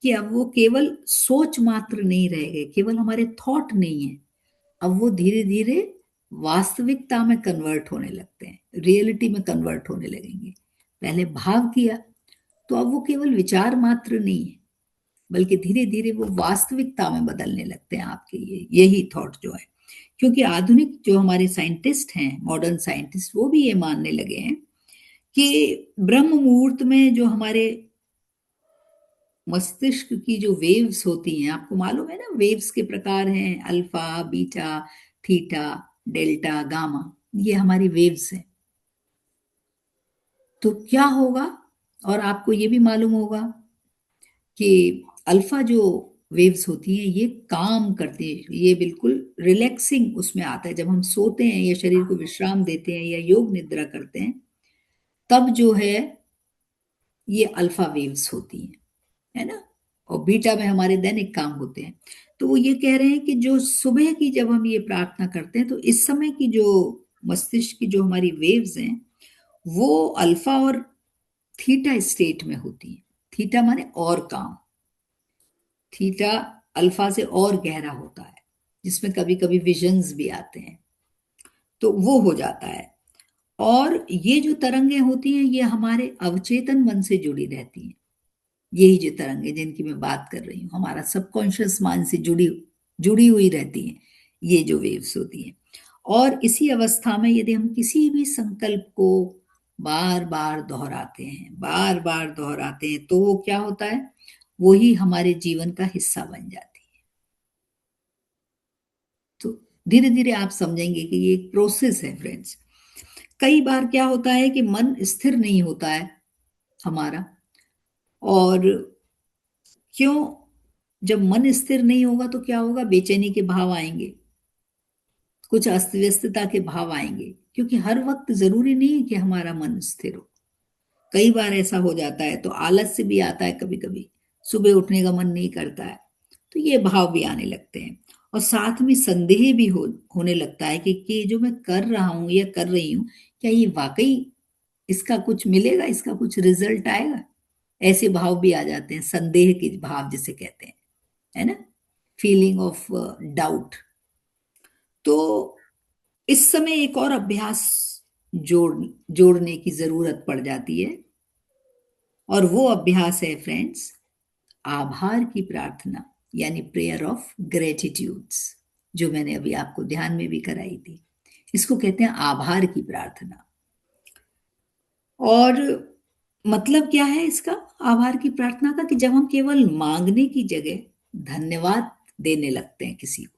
कि अब वो केवल सोच मात्र नहीं रह गए, केवल हमारे थॉट नहीं है, अब वो धीरे धीरे वास्तविकता में कन्वर्ट होने लगते हैं, रियलिटी में कन्वर्ट होने लगेंगे। पहले भाव किया तो अब वो केवल विचार मात्र नहीं है, बल्कि धीरे धीरे वो वास्तविकता में बदलने लगते हैं आपके यही थॉट जो है। क्योंकि आधुनिक जो हमारे साइंटिस्ट हैं, मॉडर्न साइंटिस्ट, वो भी ये मानने लगे हैं कि ब्रह्म मुहूर्त में जो हमारे मस्तिष्क की जो वेव्स होती हैं, आपको मालूम है ना, वेव्स के प्रकार हैं alpha, beta, theta, delta, gamma, ये हमारी वेव्स हैं। तो क्या होगा, और आपको ये भी मालूम होगा कि अल्फा जो वेव्स होती हैं ये काम करती है, ये बिल्कुल रिलैक्सिंग उसमें आता है। जब हम सोते हैं या शरीर को विश्राम देते हैं या योग निद्रा करते हैं, तब जो है ये अल्फा वेव्स होती हैं, है ना। और बीटा में हमारे दैनिक काम होते हैं। तो वो ये कह रहे हैं कि जो सुबह की जब हम ये प्रार्थना करते हैं तो इस समय की जो मस्तिष्क की जो हमारी वेव्स हैं वो अल्फा और थीटा स्टेट में होती है। थीटा माने और काम, थीटा अल्फा से और गहरा होता है, जिसमें कभी कभी विजन्स भी आते हैं, तो वो हो जाता है। और ये जो तरंगें होती हैं ये हमारे अवचेतन मन से जुड़ी रहती हैं। यही जो तरंगें जिनकी मैं बात कर रही हूँ हमारा सबकॉन्शियस माइंड से जुड़ी जुड़ी हुई रहती हैं, ये जो वेव्स होती हैं। और इसी अवस्था में यदि हम किसी भी संकल्प को बार बार दोहराते हैं, बार बार दोहराते हैं, तो वो क्या होता है, वो ही हमारे जीवन का हिस्सा बन जाती है। तो धीरे धीरे आप समझेंगे कि ये एक प्रोसेस है फ्रेंड्स। कई बार क्या होता है कि मन स्थिर नहीं होता है हमारा, और क्यों, जब मन स्थिर नहीं होगा तो क्या होगा, बेचैनी के भाव आएंगे, कुछ अस्त व्यस्तता के भाव आएंगे, क्योंकि हर वक्त जरूरी नहीं है कि हमारा मन स्थिर हो। कई बार ऐसा हो जाता है तो आलस से भी आता है, कभी कभी सुबह उठने का मन नहीं करता है, तो ये भाव भी आने लगते हैं। और साथ में संदेह भी होने लगता है कि जो मैं कर रहा हूं या कर रही हूं, क्या ये वाकई इसका कुछ मिलेगा, इसका कुछ रिजल्ट आएगा। ऐसे भाव भी आ जाते हैं, संदेह के भाव जिसे कहते हैं, है ना, फीलिंग ऑफ डाउट। तो इस समय एक और अभ्यास जोड़ने की जरूरत पड़ जाती है, और वो अभ्यास है फ्रेंड्स आभार की प्रार्थना, यानी प्रेयर ऑफ ग्रेटिट्यूड्स, जो मैंने अभी आपको ध्यान में भी कराई थी। इसको कहते हैं आभार की प्रार्थना। और मतलब क्या है इसका, आभार की प्रार्थना का, कि जब हम केवल मांगने की जगह धन्यवाद देने लगते हैं किसी को।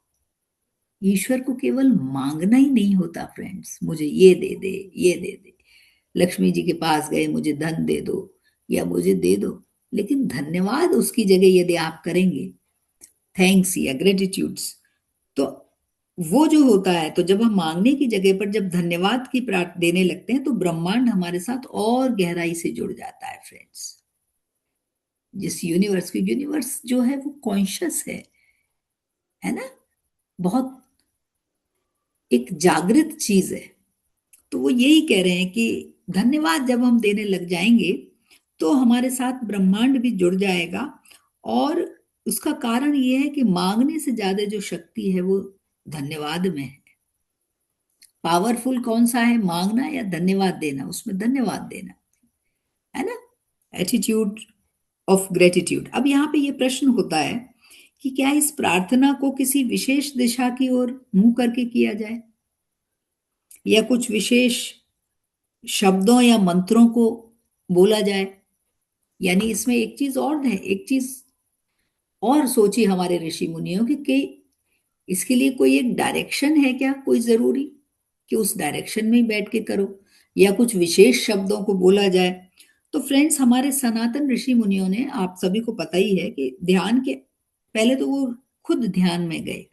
ईश्वर को केवल मांगना ही नहीं होता फ्रेंड्स, मुझे ये दे दे, ये दे दे। लक्ष्मी जी के पास गए, मुझे धन दे दो या मुझे दे दो, लेकिन धन्यवाद उसकी जगह यदि आप करेंगे, थैंक्स या ग्रेटिट्यूड्स, तो वो जो होता है, तो जब हम मांगने की जगह पर जब धन्यवाद की प्रार्थना देने लगते हैं तो ब्रह्मांड हमारे साथ और गहराई से जुड़ जाता है फ्रेंड्स। जिस यूनिवर्स की, यूनिवर्स जो है वो कॉन्शियस है ना, बहुत एक जागृत चीज है। तो वो यही कह रहे हैं कि धन्यवाद जब हम देने लग जाएंगे तो हमारे साथ ब्रह्मांड भी जुड़ जाएगा। और उसका कारण ये है कि मांगने से ज्यादा जो शक्ति है वो धन्यवाद में है। पावरफुल कौन सा है, मांगना या धन्यवाद देना, उसमें धन्यवाद देना, है ना, एटीट्यूड ऑफ ग्रेटिट्यूड। अब यहाँ पे ये प्रश्न होता है कि क्या इस प्रार्थना को किसी विशेष दिशा की ओर मुंह करके किया जाए, या कुछ विशेष शब्दों या मंत्रों को बोला जाए। यानी इसमें एक चीज और है, एक चीज और सोची हमारे ऋषि मुनियों कि इसके लिए कोई एक डायरेक्शन है क्या, कोई जरूरी कि उस डायरेक्शन में ही बैठ के करो, या कुछ विशेष शब्दों को बोला जाए। तो फ्रेंड्स, हमारे सनातन ऋषि मुनियों ने, आप सभी को पता ही है कि ध्यान के पहले तो वो खुद ध्यान में गए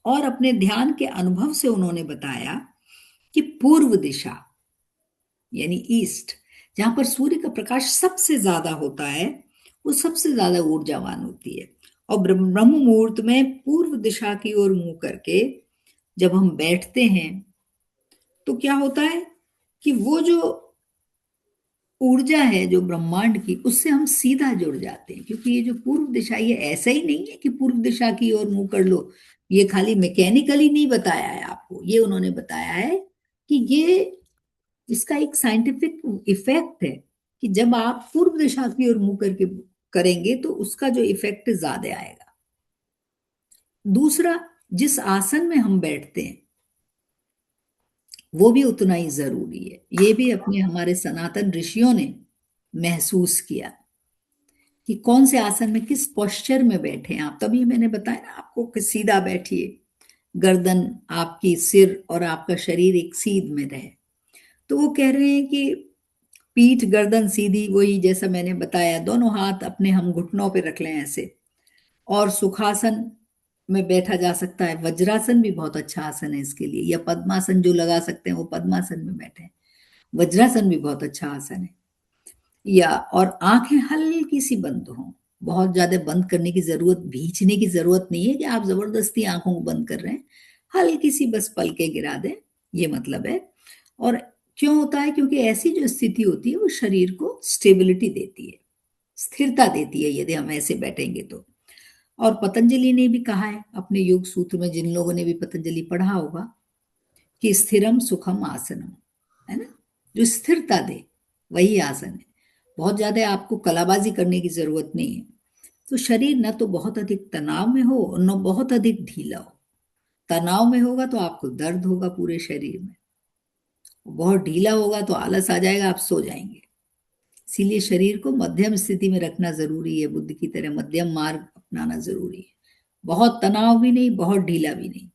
और अपने ध्यान के अनुभव से उन्होंने बताया कि पूर्व दिशा यानी ईस्ट, जहां पर सूर्य का प्रकाश सबसे ज्यादा होता है, वो सबसे ज्यादा ऊर्जावान होती है। और ब्रह्म मुहूर्त में पूर्व दिशा की ओर मुंह करके जब हम बैठते हैं तो क्या होता है कि वो जो ऊर्जा है जो ब्रह्मांड की, उससे हम सीधा जुड़ जाते हैं। क्योंकि ये जो पूर्व दिशा, ये ऐसा ही नहीं है कि पूर्व दिशा की ओर मुंह कर लो, ये खाली मैकेनिकली नहीं बताया है आपको, ये उन्होंने बताया है कि ये इसका एक साइंटिफिक इफेक्ट है कि जब आप पूर्व दिशा की ओर मुंह करके करेंगे तो उसका जो इफेक्ट ज्यादा आएगा। दूसरा, जिस आसन में हम बैठते हैं वो भी उतना ही जरूरी है। ये भी अपने हमारे सनातन ऋषियों ने महसूस किया कि कौन से आसन में किस पोस्चर में बैठे हैं आप। तभी मैंने बताया ना आपको कि सीधा बैठिए, गर्दन आपकी, सिर और आपका शरीर एक सीध में रहे। तो वो कह रहे हैं कि पीठ गर्दन सीधी, वही जैसा मैंने बताया, दोनों हाथ अपने हम घुटनों पे रख लें ऐसे, और सुखासन में बैठा जा सकता है। वज्रासन भी बहुत अच्छा आसन है इसके लिए, या पद्मासन जो लगा सकते हैं वो पद्मासन में बैठे। वज्रासन भी बहुत अच्छा आसन है। या और आंखें हल्की सी बंद हो, बहुत ज्यादा बंद करने की जरूरत, भींचने की जरूरत नहीं है कि आप जबरदस्ती आंखों को बंद कर रहे हैं, हल्की सी बस पलके गिरा दें, ये मतलब है। और क्यों होता है? क्योंकि ऐसी जो स्थिति होती है वो शरीर को स्टेबिलिटी देती है, स्थिरता देती है यदि हम ऐसे बैठेंगे तो। और पतंजलि ने भी कहा है अपने योग सूत्र में, जिन लोगों ने भी पतंजलि पढ़ा होगा, कि स्थिरम सुखम आसनम, है ना, जो स्थिरता दे वही आसन है। बहुत ज्यादा आपको कलाबाजी करने की जरूरत नहीं है। तो शरीर न तो बहुत अधिक तनाव में हो और न बहुत अधिक ढीला हो। तनाव में होगा तो आपको दर्द होगा पूरे शरीर में, बहुत ढीला होगा तो आलस आ जाएगा, आप सो जाएंगे। इसीलिए शरीर को मध्यम स्थिति में रखना जरूरी है, बुद्ध की तरह मध्यम मार्ग अपनाना जरूरी है। बहुत तनाव भी नहीं, बहुत ढीला भी नहीं,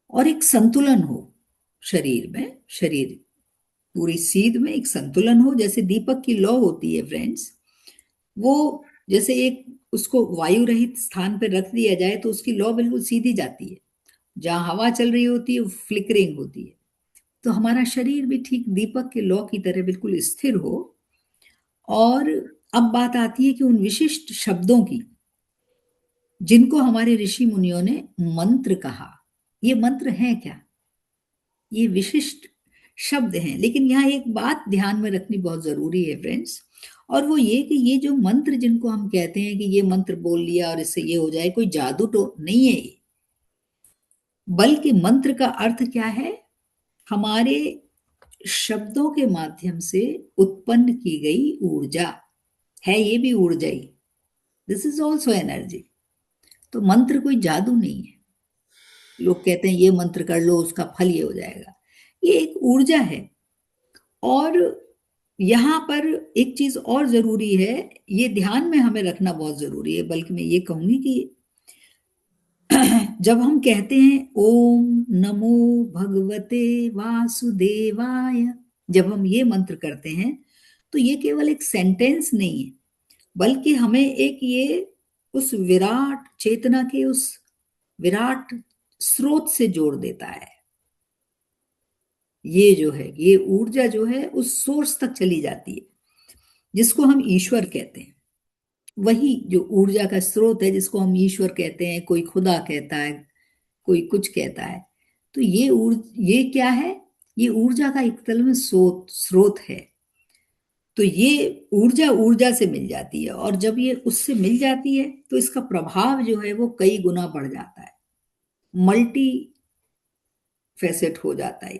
और एक संतुलन हो शरीर में, शरीर पूरी सीध में एक संतुलन हो। जैसे दीपक की लौ होती है फ्रेंड्स, वो जैसे एक, उसको वायु रहित स्थान पर रख दिया जाए तो उसकी लौ बिल्कुल सीधी जाती है। जहां हवा चल रही होती है वो फ्लिकरिंग होती है। तो हमारा शरीर भी ठीक दीपक के लौ की तरह बिल्कुल स्थिर हो। और अब बात आती है कि उन विशिष्ट शब्दों की जिनको हमारे ऋषि मुनियों ने मंत्र कहा। ये मंत्र हैं क्या? ये विशिष्ट शब्द हैं। लेकिन यहाँ एक बात ध्यान में रखनी बहुत जरूरी है फ्रेंड्स, और वो ये कि ये जो मंत्र जिनको हम कहते हैं कि ये मंत्र बोल लिया और इससे ये हो जाए, कोई जादू तो नहीं है ये, बल्कि मंत्र का अर्थ क्या है? हमारे शब्दों के माध्यम से उत्पन्न की गई ऊर्जा है, ये भी ऊर्जा ही, दिस इज ऑल्सो एनर्जी। तो मंत्र कोई जादू नहीं है। लोग कहते हैं ये मंत्र कर लो उसका फल ये हो जाएगा, ये एक ऊर्जा है। और यहाँ पर एक चीज और जरूरी है, ये ध्यान में हमें रखना बहुत जरूरी है, बल्कि मैं ये कहूंगी कि जब हम कहते हैं ओम नमो भगवते वासुदेवाय, जब हम ये मंत्र करते हैं तो ये केवल एक सेंटेंस नहीं है, बल्कि हमें एक ये उस विराट चेतना के उस विराट स्रोत से जोड़ देता है। ये जो है, ये ऊर्जा जो है उस सोर्स तक चली जाती है जिसको हम ईश्वर कहते हैं। वही जो ऊर्जा का स्रोत है जिसको हम ईश्वर कहते हैं, कोई खुदा कहता है, कोई कुछ कहता है। तो ये क्या है? ये ऊर्जा का एक तरह में स्रोत है। तो ये ऊर्जा ऊर्जा से मिल जाती है, और जब ये उससे मिल जाती है तो इसका प्रभाव जो है वो कई गुना बढ़ जाता है, मल्टी फेसेट हो जाता है।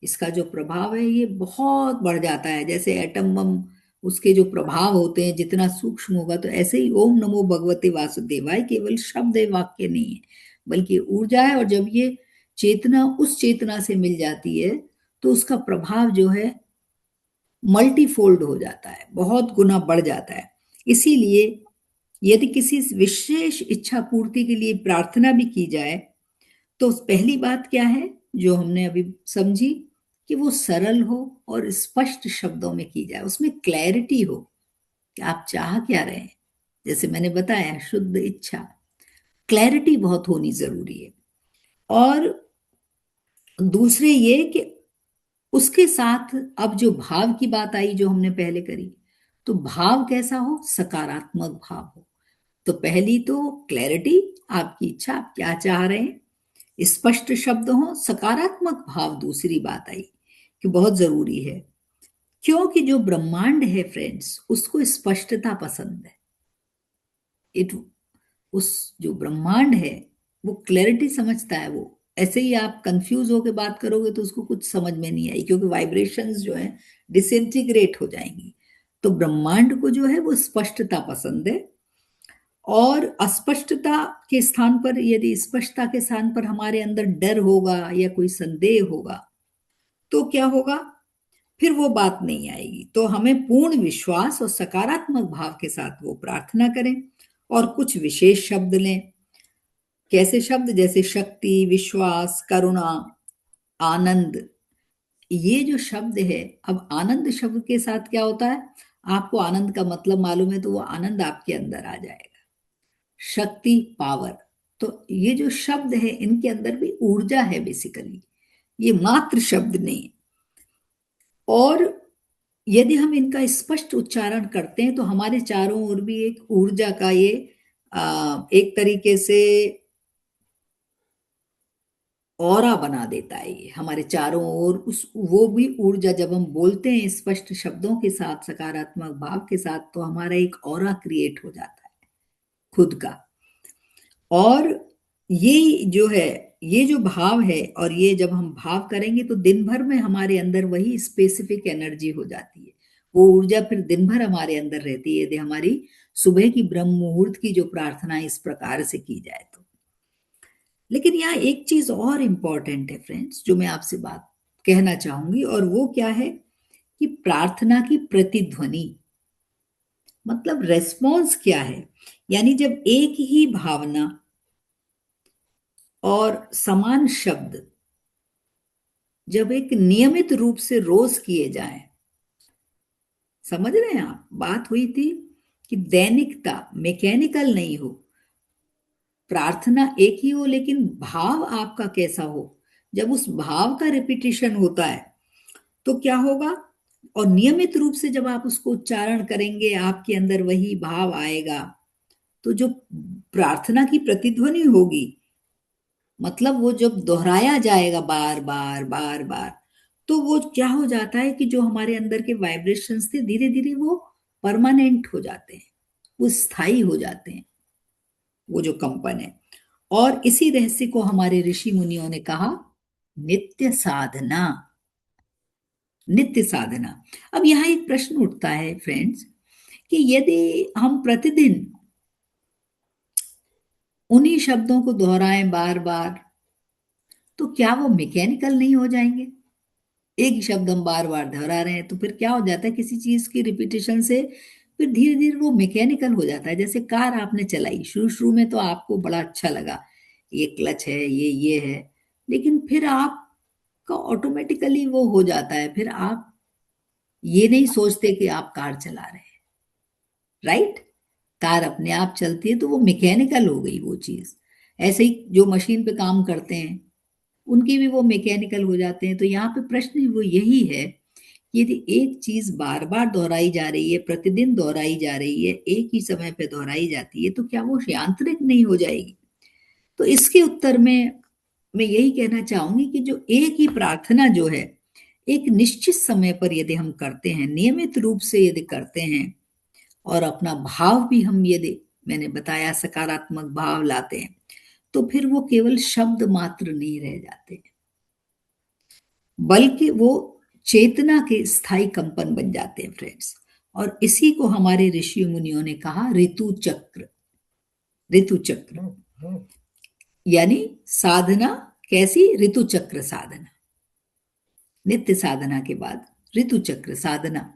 इसका जो प्रभाव है ये बहुत बढ़ जाता है। जैसे एटम बम, उसके जो प्रभाव होते हैं जितना सूक्ष्म होगा, तो ऐसे ही ओम नमो भगवते वासुदेवाय केवल शब्द है, वाक्य नहीं है, बल्कि ऊर्जा है। और जब ये चेतना उस चेतना से मिल जाती है तो उसका प्रभाव जो है मल्टीफोल्ड हो जाता है, बहुत गुना बढ़ जाता है। इसीलिए यदि किसी विशेष इच्छा पूर्ति के लिए प्रार्थना भी की जाए तो पहली बात क्या है जो हमने अभी समझी, कि वो सरल हो और स्पष्ट शब्दों में की जाए, उसमें क्लैरिटी हो कि आप चाह क्या रहे हैं। जैसे मैंने बताया, शुद्ध इच्छा, क्लैरिटी बहुत होनी जरूरी है। और दूसरे ये कि उसके साथ अब जो भाव की बात आई जो हमने पहले करी, तो भाव कैसा हो? सकारात्मक भाव हो। तो पहली तो क्लैरिटी, आपकी इच्छा, आप क्या चाह रहे हैं, स्पष्ट शब्द हो, सकारात्मक भाव दूसरी बात आई कि बहुत जरूरी है। क्योंकि जो ब्रह्मांड है फ्रेंड्स, उसको स्पष्टता पसंद है। इट उस जो ब्रह्मांड है वो क्लैरिटी समझता है। वो ऐसे ही आप कंफ्यूज होकर बात करोगे तो उसको कुछ समझ में नहीं आई, क्योंकि वाइब्रेशंस जो है डिसइंटीग्रेट हो जाएंगी। तो ब्रह्मांड को जो है वो स्पष्टता पसंद है, और अस्पष्टता के स्थान पर, यदि स्पष्टता के स्थान पर हमारे अंदर डर होगा या कोई संदेह होगा, तो क्या होगा, फिर वो बात नहीं आएगी। तो हमें पूर्ण विश्वास और सकारात्मक भाव के साथ वो प्रार्थना करें, और कुछ विशेष शब्द लें। कैसे शब्द? जैसे शक्ति, विश्वास, करुणा, आनंद। ये जो शब्द है, अब आनंद शब्द के साथ क्या होता है, आपको आनंद का मतलब मालूम है तो वो आनंद आपके अंदर आ जाएगा। शक्ति, पावर। तो ये जो शब्द है इनके अंदर भी ऊर्जा है बेसिकली, ये मात्र शब्द नहीं। और यदि हम इनका स्पष्ट उच्चारण करते हैं तो हमारे चारों ओर भी एक ऊर्जा का ये एक तरीके से ऑरा बना देता है। ये हमारे चारों ओर उस वो भी ऊर्जा, जब हम बोलते हैं स्पष्ट शब्दों के साथ, सकारात्मक भाव के साथ, तो हमारा एक ऑरा क्रिएट हो जाता है खुद का। और ये जो है, ये जो भाव है, और ये जब हम भाव करेंगे तो दिन भर में हमारे अंदर वही स्पेसिफिक एनर्जी हो जाती है। वो ऊर्जा फिर दिन भर हमारे अंदर रहती है यदि हमारी सुबह की ब्रह्म मुहूर्त की जो प्रार्थना इस प्रकार से की जाए तो। लेकिन यहाँ एक चीज और इम्पॉर्टेंट है फ्रेंड्स, जो मैं आपसे बात कहना चाहूंगी, और वो क्या है कि प्रार्थना की प्रतिध्वनि, मतलब रेस्पॉन्स क्या है। यानी जब एक ही भावना और समान शब्द जब एक नियमित रूप से रोज किए जाएं, समझ रहे हैं आप, बात हुई थी कि दैनिकता, मैकेनिकल नहीं हो, प्रार्थना एक ही हो लेकिन भाव आपका कैसा हो। जब उस भाव का रिपीटिशन होता है तो क्या होगा, और नियमित रूप से जब आप उसको उच्चारण करेंगे आपके अंदर वही भाव आएगा, तो जो प्रार्थना की प्रतिध्वनि होगी, मतलब वो जब दोहराया जाएगा बार बार बार बार, तो वो क्या हो जाता है कि जो हमारे अंदर के वाइब्रेशंस थे धीरे धीरे वो परमानेंट हो जाते हैं, वो स्थायी हो जाते हैं, वो जो कंपन है। और इसी रहस्य को हमारे ऋषि मुनियों ने कहा नित्य साधना। नित्य साधना। अब यहाँ एक प्रश्न उठता है फ्रेंड्स कि यदि हम प्रतिदिन उन्हीं शब्दों को दोहराएं बार बार, तो क्या वो मैकेनिकल नहीं हो जाएंगे? एक ही शब्द हम बार बार दोहरा रहे हैं तो फिर क्या हो जाता है, किसी चीज की रिपीटेशन से फिर धीरे धीरे वो मैकेनिकल हो जाता है। जैसे कार आपने चलाई, शुरू शुरू में तो आपको बड़ा अच्छा लगा, ये क्लच है, ये है, लेकिन फिर आपका ऑटोमेटिकली वो हो जाता है, फिर आप ये नहीं सोचते कि आप कार चला रहे हैं, राइट। कार अपने आप चलती है तो वो मैकेनिकल हो गई वो चीज। ऐसे ही जो मशीन पे काम करते हैं उनकी भी वो मैकेनिकल हो जाते हैं। तो यहाँ पे प्रश्न वो यही है, यदि एक चीज बार बार दोहराई जा रही है, प्रतिदिन दोहराई जा रही है, एक ही समय पे दोहराई जाती है, तो क्या वो यांत्रिक नहीं हो जाएगी? तो इसके उत्तर में मैं यही कहना चाहूंगी कि जो एक ही प्रार्थना जो है एक निश्चित समय पर यदि हम करते हैं, नियमित रूप से यदि करते हैं, और अपना भाव भी हम यदि, मैंने बताया, सकारात्मक भाव लाते हैं, तो फिर वो केवल शब्द मात्र नहीं रह जाते, बल्कि वो चेतना के स्थायी कंपन बन जाते हैं फ्रेंड्स। और इसी को हमारे ऋषि मुनियों ने कहा ऋतु चक्र। ऋतु चक्र यानी साधना कैसी? ऋतु चक्र साधना। नित्य साधना के बाद ऋतु चक्र साधना,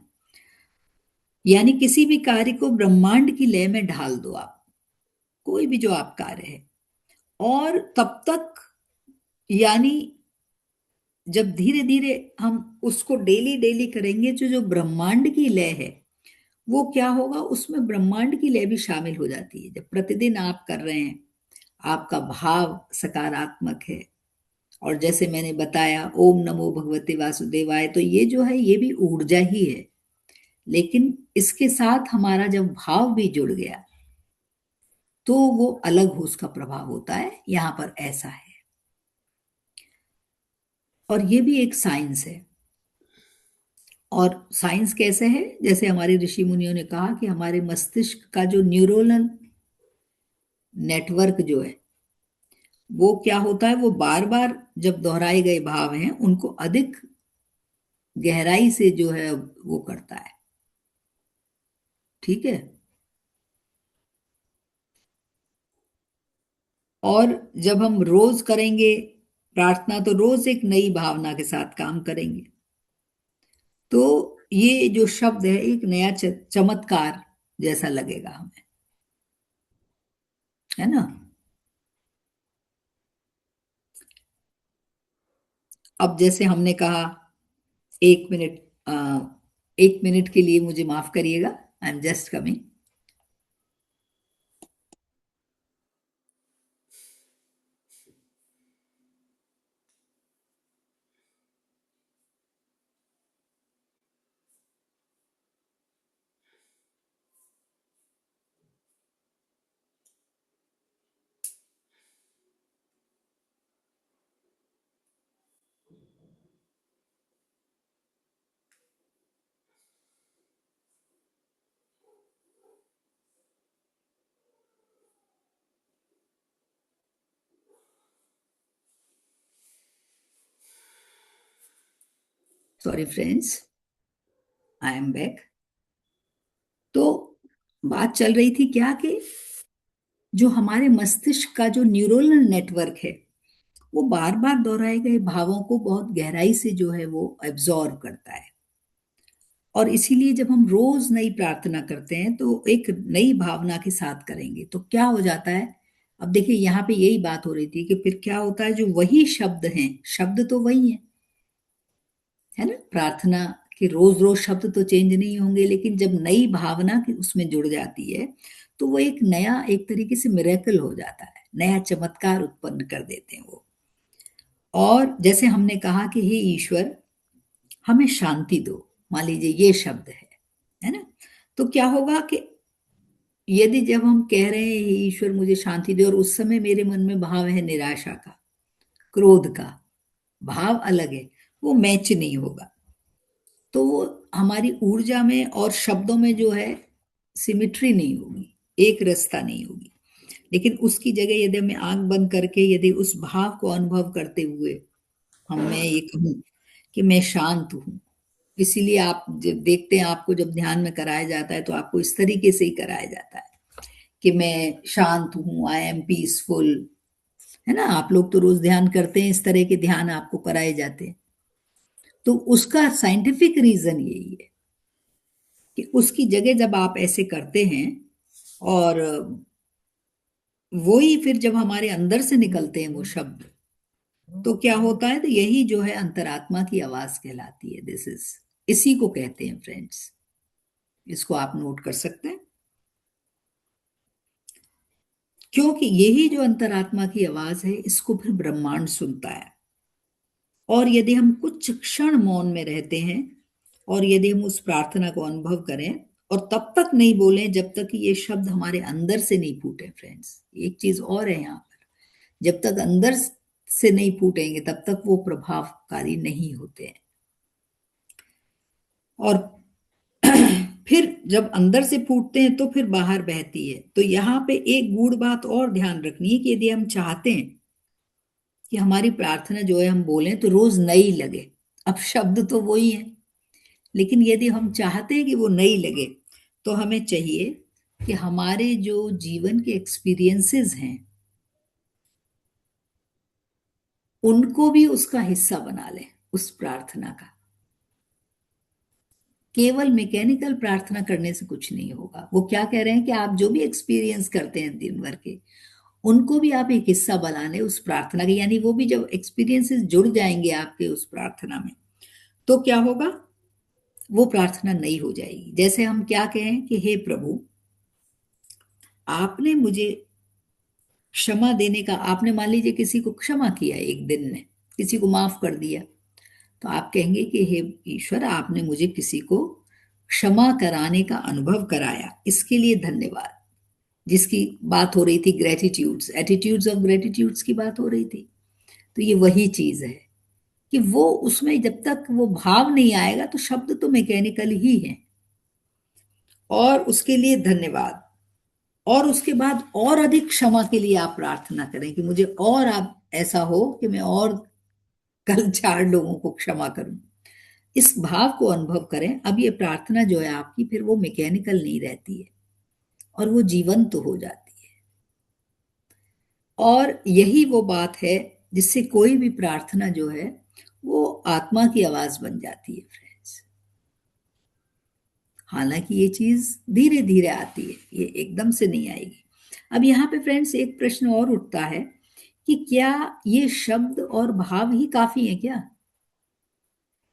यानी किसी भी कार्य को ब्रह्मांड की लय में ढाल दो आप, कोई भी जो आप कार्य है, और तब तक, यानी जब धीरे धीरे हम उसको डेली डेली करेंगे, जो जो ब्रह्मांड की लय है वो क्या होगा, उसमें ब्रह्मांड की लय भी शामिल हो जाती है। जब प्रतिदिन आप कर रहे हैं, आपका भाव सकारात्मक है, और जैसे मैंने बताया ओम नमो भगवते वासुदेवाय, तो ये जो है ये भी ऊर्जा ही है, लेकिन इसके साथ हमारा जब भाव भी जुड़ गया तो वो अलग हो, उसका प्रभाव होता है। यहाँ पर ऐसा है, और ये भी एक साइंस है। और साइंस कैसे है? जैसे हमारे ऋषि मुनियों ने कहा कि हमारे मस्तिष्क का जो न्यूरोनल नेटवर्क जो है वो क्या होता है, वो बार बार जब दोहराए गए भाव हैं उनको अधिक गहराई से जो है वो करता है, ठीक है। और जब हम रोज करेंगे प्रार्थना तो रोज एक नई भावना के साथ काम करेंगे। तो ये जो शब्द है एक नया चमत्कार जैसा लगेगा हमें, है ना। अब जैसे हमने कहा 1 मिनट, 1 मिनट के लिए मुझे माफ करिएगा, I am just coming. Sorry friends, I am back. तो बात चल रही थी क्या कि जो हमारे मस्तिष्क का जो न्यूरल नेटवर्क है वो बार बार दोहराए गए भावों को बहुत गहराई से जो है वो एब्जॉर्व करता है। और इसीलिए जब हम रोज नई प्रार्थना करते हैं तो एक नई भावना के साथ करेंगे तो क्या हो जाता है। अब देखिए यहाँ पे यही बात हो रही थी कि फिर क्या होता है, जो वही शब्द हैं, शब्द तो वही है ना। प्रार्थना के रोज रोज शब्द तो चेंज नहीं होंगे, लेकिन जब नई भावना की उसमें जुड़ जाती है तो वो एक नया, एक तरीके से मिरेकल हो जाता है, नया चमत्कार उत्पन्न कर देते हैं वो। और जैसे हमने कहा कि हे ईश्वर हमें शांति दो, मान लीजिए ये शब्द है ना। तो क्या होगा कि यदि जब हम कह रहे हैं हे ईश्वर मुझे शांति दे और उस समय मेरे मन में भाव है निराशा का, क्रोध का, भाव अलग है, वो मैच नहीं होगा। तो वो हमारी ऊर्जा में और शब्दों में जो है सिमिट्री नहीं होगी, एक रसता नहीं होगी। लेकिन उसकी जगह यदि मैं आंख बंद करके यदि उस भाव को अनुभव करते हुए मैं ये कहूं कि मैं शांत हूं। इसीलिए आप जब देखते हैं आपको जब ध्यान में कराया जाता है तो आपको इस तरीके से ही कराया जाता है कि मैं शांत हूं, आई एम पीसफुल, है ना। आप लोग तो रोज ध्यान करते हैं, इस तरह के ध्यान आपको कराए जाते हैं। तो उसका साइंटिफिक रीजन यही है कि उसकी जगह जब आप ऐसे करते हैं और वो ही फिर जब हमारे अंदर से निकलते हैं वो शब्द, तो क्या होता है, तो यही जो है अंतरात्मा की आवाज कहलाती है। दिस इज, इसी को कहते हैं फ्रेंड्स, इसको आप नोट कर सकते हैं। क्योंकि यही जो अंतरात्मा की आवाज है इसको फिर ब्रह्मांड सुनता है। और यदि हम कुछ क्षण मौन में रहते हैं और यदि हम उस प्रार्थना को अनुभव करें और तब तक नहीं बोलें जब तक कि ये शब्द हमारे अंदर से नहीं फूटे फ्रेंड्स। एक चीज और है यहाँ पर, जब तक अंदर से नहीं फूटेंगे तब तक वो प्रभावकारी नहीं होते हैं। और फिर जब अंदर से फूटते हैं तो फिर बाहर बहती है। तो यहाँ पे एक गूढ़ बात और ध्यान रखनी है कि यदि हम चाहते हैं कि हमारी प्रार्थना जो है हम बोलें तो रोज नई लगे, अब शब्द तो वही है, लेकिन यदि हम चाहते हैं कि वो नई लगे तो हमें चाहिए कि हमारे जो जीवन के एक्सपीरियंसेस हैं उनको भी उसका हिस्सा बना लें, उस प्रार्थना का। केवल मैकेनिकल प्रार्थना करने से कुछ नहीं होगा। वो क्या कह रहे हैं कि आप जो भी एक्सपीरियंस करते हैं दिन भर के, उनको भी आप एक हिस्सा बना लें उस प्रार्थना के। यानी वो भी जब एक्सपीरियंसेस जुड़ जाएंगे आपके उस प्रार्थना में तो क्या होगा, वो प्रार्थना नई हो जाएगी। जैसे हम क्या कहें कि हे प्रभु आपने मुझे क्षमा देने का, आपने मान लीजिए किसी को क्षमा किया एक दिन में, किसी को माफ कर दिया, तो आप कहेंगे कि हे ईश्वर आपने मुझे किसी को क्षमा कराने का अनुभव कराया, इसके लिए धन्यवाद। जिसकी बात हो रही थी ग्रेटिट्यूड्स, एटीट्यूड्स ऑफ ग्रेटिट्यूड्स की बात हो रही थी। तो ये वही चीज है कि वो उसमें जब तक वो भाव नहीं आएगा तो शब्द तो मैकेनिकल ही है। और उसके लिए धन्यवाद। और उसके बाद और अधिक क्षमा के लिए आप प्रार्थना करें कि मुझे और आप ऐसा हो कि मैं और कल 4 लोगों को क्षमा करूं। इस भाव को अनुभव करें। अब ये प्रार्थना जो है आपकी फिर वो मैकेनिकल नहीं रहती है और वो जीवंत तो हो जाती है। और यही वो बात है जिससे कोई भी प्रार्थना जो है वो आत्मा की आवाज बन जाती है फ्रेंड्स। हालांकि ये चीज धीरे धीरे आती है, ये एकदम से नहीं आएगी। अब यहाँ पे फ्रेंड्स एक प्रश्न और उठता है कि क्या ये शब्द और भाव ही काफी है क्या,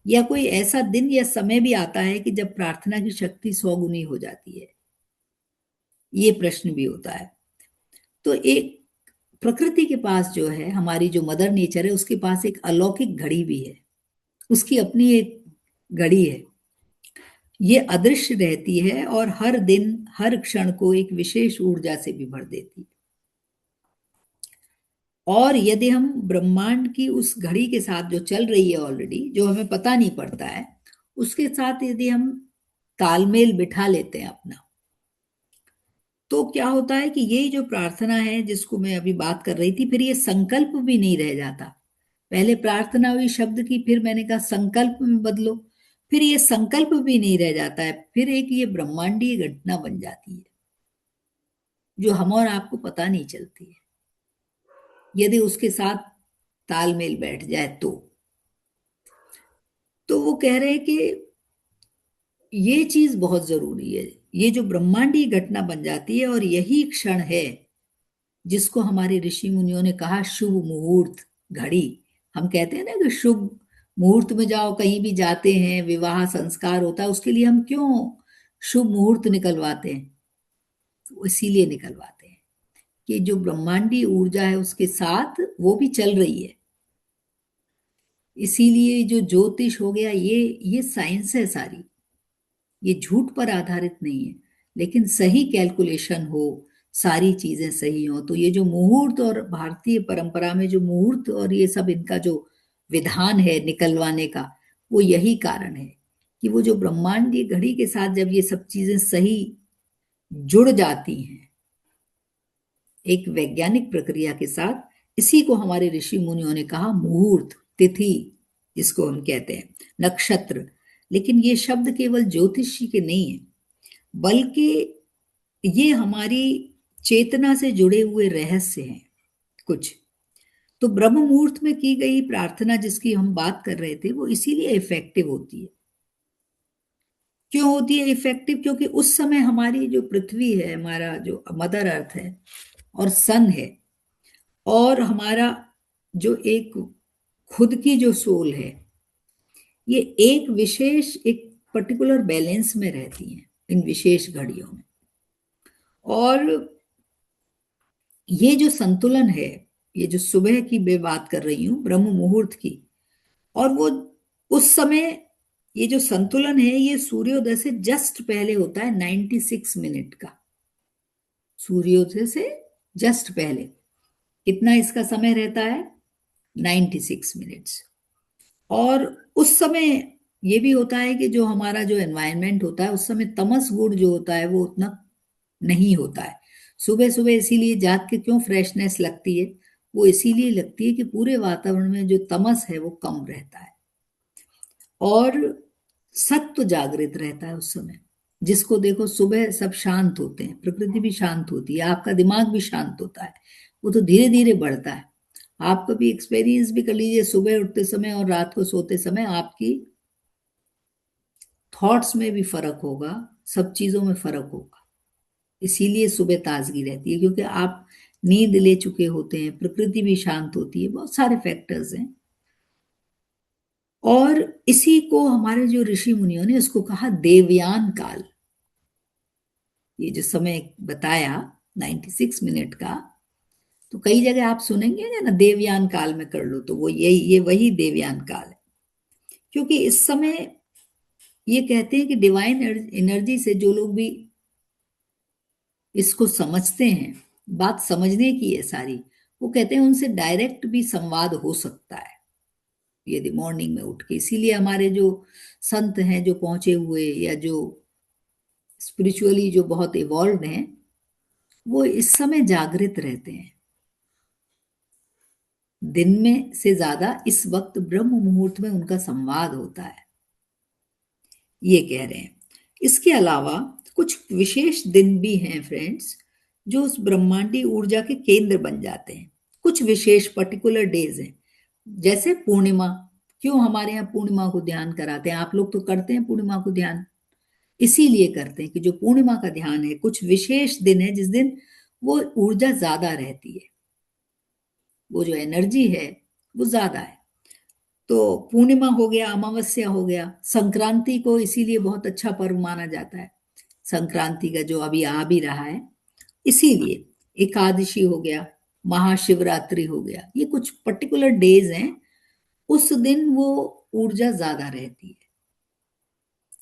या कोई ऐसा दिन या समय भी आता है कि जब प्रार्थना की शक्ति 100 गुनी हो जाती है। ये प्रश्न भी होता है। तो एक प्रकृति के पास जो है, हमारी जो मदर नेचर है, उसके पास एक अलौकिक घड़ी भी है, उसकी अपनी एक घड़ी है। ये अदृश्य रहती है और हर दिन हर क्षण को एक विशेष ऊर्जा से भी भर देती है। और यदि हम ब्रह्मांड की उस घड़ी के साथ जो चल रही है ऑलरेडी, जो हमें पता नहीं पड़ता है, उसके साथ यदि हम तालमेल बिठा लेते हैं अपना, तो क्या होता है कि ये जो प्रार्थना है जिसको मैं अभी बात कर रही थी, फिर ये संकल्प भी नहीं रह जाता। पहले प्रार्थना हुई शब्द की, फिर मैंने कहा संकल्प में बदलो, फिर ये संकल्प भी नहीं रह जाता है, फिर एक ये ब्रह्मांडीय घटना बन जाती है जो हम और आपको पता नहीं चलती है, यदि उसके साथ तालमेल बैठ जाए तो वो कह रहे हैं कि ये चीज बहुत जरूरी है, ये जो ब्रह्मांडीय घटना बन जाती है, और यही क्षण है जिसको हमारे ऋषि मुनियों ने कहा शुभ मुहूर्त घड़ी। हम कहते हैं ना कि शुभ मुहूर्त में जाओ, कहीं भी जाते हैं, विवाह संस्कार होता है, उसके लिए हम क्यों शुभ मुहूर्त निकलवाते हैं? तो इसीलिए निकलवाते हैं कि जो ब्रह्मांडीय ऊर्जा है उसके साथ वो भी चल रही है। इसीलिए जो ज्योतिष हो गया, ये साइंस है सारी, ये झूठ पर आधारित नहीं है, लेकिन सही कैलकुलेशन हो, सारी चीजें सही हो, तो ये जो मुहूर्त और भारतीय परंपरा में जो मुहूर्त और ये सब इनका जो विधान है निकलवाने का, वो यही कारण है कि वो जो ब्रह्मांडीय घड़ी के साथ जब ये सब चीजें सही जुड़ जाती हैं एक वैज्ञानिक प्रक्रिया के साथ, इसी को हमारे ऋषि मुनियों ने कहा मुहूर्त, तिथि जिसको हम कहते हैं, नक्षत्र। लेकिन ये शब्द केवल ज्योतिषी के नहीं है, बल्कि ये हमारी चेतना से जुड़े हुए रहस्य हैं कुछ। तो ब्रह्म मुहूर्त में की गई प्रार्थना जिसकी हम बात कर रहे थे, वो इसीलिए इफेक्टिव होती है। क्यों होती है इफेक्टिव? क्योंकि उस समय हमारी जो पृथ्वी है, हमारा जो मदर अर्थ है और सन है, और हमारा जो एक खुद की जो सोल है, ये एक विशेष एक पर्टिकुलर बैलेंस में रहती हैं इन विशेष घड़ियों में। और ये जो संतुलन है, ये जो सुबह की मैं बात कर रही हूं ब्रह्म मुहूर्त की, और वो उस समय ये जो संतुलन है ये सूर्योदय से जस्ट पहले होता है, 96 मिनट का। सूर्योदय से जस्ट पहले कितना इसका समय रहता है? 96 मिनट्स। और उस समय ये भी होता है कि जो हमारा जो एनवायरनमेंट होता है, उस समय तमस गुण जो होता है वो उतना नहीं होता है। सुबह सुबह इसीलिए जाग के क्यों फ्रेशनेस लगती है? वो इसीलिए लगती है कि पूरे वातावरण में जो तमस है वो कम रहता है और सत्व जागृत रहता है उस समय। जिसको देखो सुबह सब शांत होते हैं, प्रकृति भी शांत होती है, आपका दिमाग भी शांत होता है, वो तो धीरे धीरे बढ़ता है। आप कभी एक्सपीरियंस भी कर लीजिए, सुबह उठते समय और रात को सोते समय आपकी थॉट्स में भी फर्क होगा, सब चीजों में फर्क होगा। इसीलिए सुबह ताजगी रहती है, क्योंकि आप नींद ले चुके होते हैं, प्रकृति भी शांत होती है, बहुत सारे फैक्टर्स हैं। और इसी को हमारे जो ऋषि मुनियों ने उसको कहा देवयान काल। ये जो समय बताया 96 मिनट का, तो कई जगह आप सुनेंगे ना देवयान काल में कर लो, तो वो ये वही देवयान काल है। क्योंकि इस समय ये कहते हैं कि डिवाइन एनर्जी से जो लोग भी इसको समझते हैं, बात समझने की है सारी, वो कहते हैं उनसे डायरेक्ट भी संवाद हो सकता है यदि मॉर्निंग में उठ के। इसीलिए हमारे जो संत हैं, जो पहुंचे हुए या जो स्पिरिचुअली जो बहुत इवॉल्व हैं, वो इस समय जागृत रहते हैं। दिन में से ज्यादा इस वक्त ब्रह्म मुहूर्त में उनका संवाद होता है। ये कह रहे हैं। इसके अलावा कुछ विशेष दिन भी हैं फ्रेंड्स, जो उस ब्रह्मांडी ऊर्जा के केंद्र बन जाते हैं। कुछ विशेष पर्टिकुलर डेज हैं, जैसे पूर्णिमा। क्यों हमारे यहाँ पूर्णिमा को ध्यान कराते हैं? आप लोग तो करते हैं पूर्णिमा को ध्यान, इसीलिए करते हैं कि जो पूर्णिमा का ध्यान है, कुछ विशेष दिन है जिस दिन वो ऊर्जा ज्यादा रहती है, वो जो एनर्जी है वो ज्यादा है। तो पूर्णिमा हो गया, अमावस्या हो गया, संक्रांति को इसीलिए बहुत अच्छा पर्व माना जाता है, संक्रांति का जो अभी आ भी रहा है, इसीलिए एकादशी हो गया, महाशिवरात्रि हो गया, ये कुछ पर्टिकुलर डेज हैं, उस दिन वो ऊर्जा ज्यादा रहती है।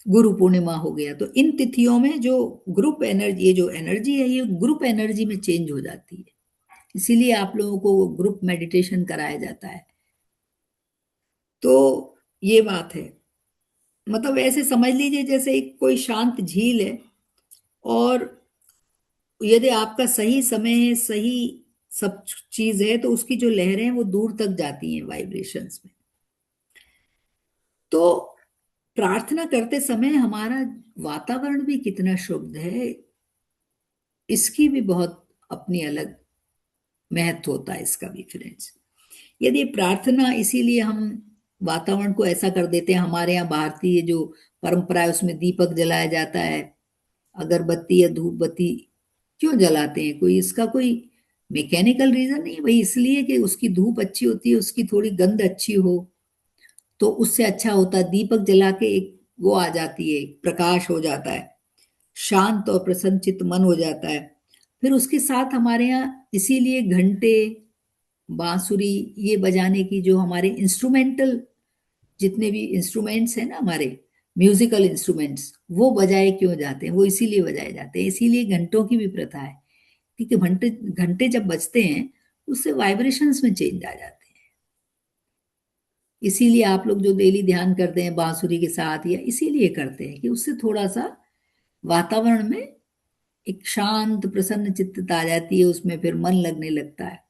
गुरु पूर्णिमा हो गया, तो इन तिथियों में जो ग्रुप एनर्जी, ये जो एनर्जी है ये ग्रुप एनर्जी में चेंज हो जाती है, इसीलिए आप लोगों को ग्रुप मेडिटेशन कराया जाता है। तो ये बात है, मतलब ऐसे समझ लीजिए जैसे एक कोई शांत झील है, और यदि आपका सही समय है, सही सब चीज है, तो उसकी जो लहरें हैं वो दूर तक जाती हैं वाइब्रेशंस में। तो प्रार्थना करते समय हमारा वातावरण भी कितना शुद्ध है, इसकी भी बहुत अपनी अलग महत्व होता है इसका भी फ्रेंड्स। यदि प्रार्थना, इसीलिए हम वातावरण को ऐसा कर देते हैं, हमारे यहाँ भारतीय जो परंपरा है उसमें दीपक जलाया जाता है, अगरबत्ती या धूप बत्ती क्यों जलाते हैं? कोई इसका कोई मैकेनिकल रीजन नहीं, भाई इसलिए कि उसकी धूप अच्छी होती है, उसकी थोड़ी गंध अच्छी हो तो उससे अच्छा होता है। दीपक जला के एक वो आ जाती है, प्रकाश हो जाता है, शांत और प्रसन्नचित्त मन हो जाता है। फिर उसके साथ हमारे यहाँ इसीलिए घंटे, बांसुरी, ये बजाने की जो हमारे इंस्ट्रूमेंटल जितने भी इंस्ट्रूमेंट्स हैं ना, हमारे म्यूजिकल इंस्ट्रूमेंट्स, वो बजाए क्यों जाते हैं? वो इसीलिए बजाए जाते हैं, इसीलिए घंटों की भी प्रथा है, क्योंकि घंटे घंटे जब बजते हैं उससे वाइब्रेशंस में चेंज आ जाते हैं। इसीलिए आप लोग जो डेली ध्यान करते हैं बांसुरी के साथ, या इसीलिए करते हैं कि उससे थोड़ा सा वातावरण में एक शांत प्रसन्न चित्तता आ जाती है, उसमें फिर मन लगने लगता है।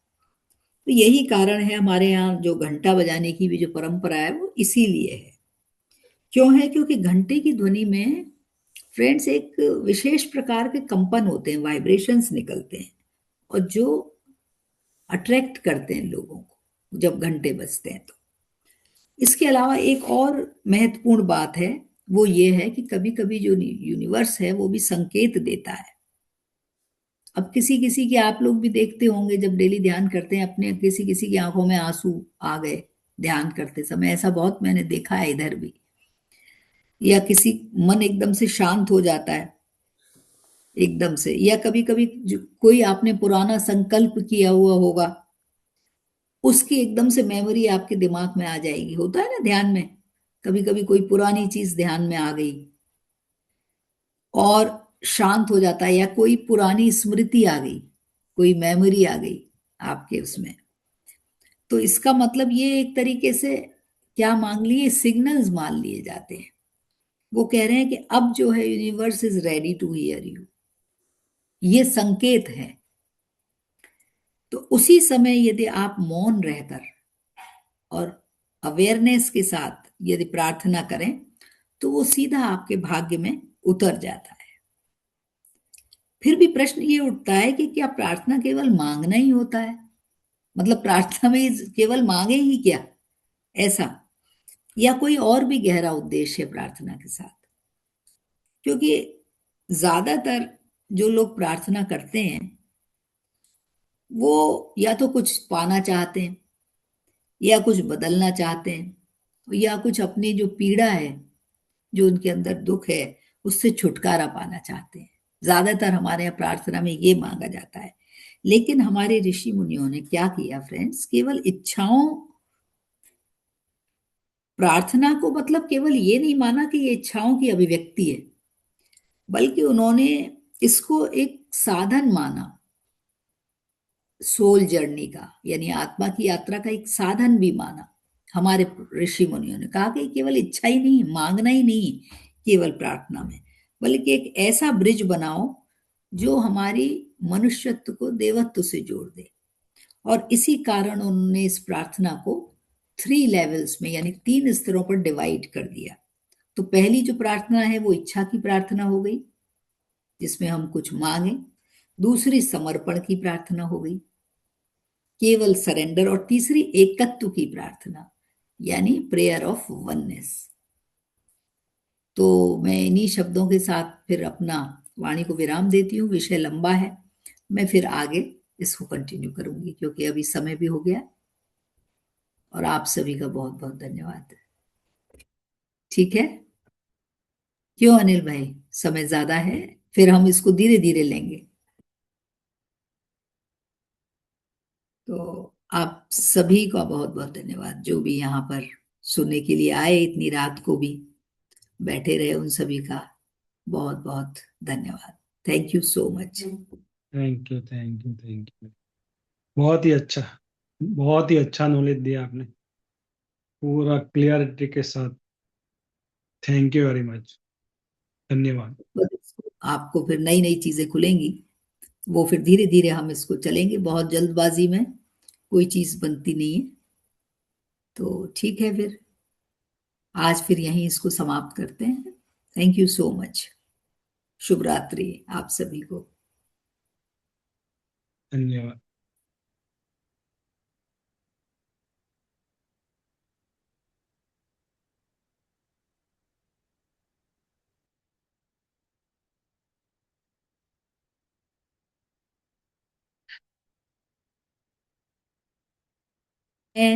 तो यही कारण है हमारे यहाँ जो घंटा बजाने की भी जो परंपरा है वो इसीलिए है। क्यों है? क्योंकि घंटे की ध्वनि में फ्रेंड्स एक विशेष प्रकार के कंपन होते हैं, वाइब्रेशंस निकलते हैं, और जो अट्रैक्ट करते हैं लोगों को जब घंटे बजते हैं। तो इसके अलावा एक और महत्वपूर्ण बात है, वो ये है कि कभी कभी जो यूनिवर्स है वो भी संकेत देता है। अब किसी किसी की आप लोग भी देखते होंगे, जब डेली ध्यान करते हैं, अपने किसी किसी की आंखों में आंसू आ गए ध्यान करते समय, ऐसा बहुत मैंने देखा है इधर भी। या किसी मन एकदम से शांत हो जाता है एकदम से, या कभी कभी कोई आपने पुराना संकल्प किया हुआ होगा, उसकी एकदम से मेमोरी आपके दिमाग में आ जाएगी। होता है ना ध्यान में, कभी कभी कोई पुरानी चीज ध्यान में आ गई और शांत हो जाता है, या कोई पुरानी स्मृति आ गई, कोई मेमोरी आ गई आपके उसमें। तो इसका मतलब ये एक तरीके से क्या मान लिए, सिग्नल्स मान लिए जाते हैं। वो कह रहे हैं कि अब जो है universe is ready to hear you, ये संकेत है। तो उसी समय यदि आप मौन रहकर और अवेयरनेस के साथ यदि प्रार्थना करें, तो वो सीधा आपके भाग्य में उतर जाता है। फिर भी प्रश्न ये उठता है कि क्या प्रार्थना केवल मांगना ही होता है? मतलब प्रार्थना में केवल मांगे ही क्या, ऐसा? या कोई और भी गहरा उद्देश्य है प्रार्थना के साथ? क्योंकि ज्यादातर जो लोग प्रार्थना करते हैं वो या तो कुछ पाना चाहते हैं, या कुछ बदलना चाहते हैं, या कुछ अपनी जो पीड़ा है, जो उनके अंदर दुख है, उससे छुटकारा पाना चाहते हैं। ज्यादातर हमारे यहाँ प्रार्थना में ये मांगा जाता है। लेकिन हमारे ऋषि मुनियों ने क्या किया फ्रेंड्स, केवल इच्छाओं, प्रार्थना को मतलब केवल ये नहीं माना कि ये इच्छाओं की अभिव्यक्ति है, बल्कि उन्होंने इसको एक साधन माना, सोल जर्नी का, यानी आत्मा की यात्रा का एक साधन भी माना। हमारे ऋषि मुनियों ने कहा कि केवल इच्छा ही नहीं, मांगना ही नहीं केवल प्रार्थना में, बल्कि एक ऐसा ब्रिज बनाओ जो हमारी मनुष्यत्व को देवत्व से जोड़ दे। और इसी कारण उन्होंने इस प्रार्थना को 3 लेवल्स में, यानी 3 स्तरों पर डिवाइड कर दिया। तो पहली जो प्रार्थना है वो इच्छा की प्रार्थना हो गई, जिसमें हम कुछ मांगे। दूसरी समर्पण की प्रार्थना हो गई, केवल सरेंडर। और तीसरी एकत्व की प्रार्थना, यानी प्रेयर ऑफ वननेस। तो मैं इन्हीं शब्दों के साथ फिर अपना वाणी को विराम देती हूँ। विषय लंबा है, मैं फिर आगे इसको कंटिन्यू करूंगी, क्योंकि अभी समय भी हो गया। और आप सभी का बहुत बहुत धन्यवाद। ठीक है, क्यों अनिल भाई, समय ज्यादा है? फिर हम इसको धीरे धीरे लेंगे। तो आप सभी का बहुत बहुत धन्यवाद, जो भी यहाँ पर सुनने के लिए आए, इतनी रात को भी बैठे रहे, उन सभी का बहुत बहुत धन्यवाद। Thank you so much. Thank you, thank you, thank you. बहुत ही अच्छा, बहुत ही अच्छा नॉलेज दिया आपने, पूरा क्लियरिटी के साथ। थैंक यू वेरी मच, धन्यवाद। आपको फिर नई नई चीजें खुलेंगी, वो फिर धीरे धीरे हम इसको चलेंगे। बहुत जल्दबाजी में कोई चीज बनती नहीं है। तो ठीक है, फिर आज फिर यहीं इसको समाप्त करते हैं। Thank you so much. शुभ रात्रि आप सभी को। धन्यवाद। है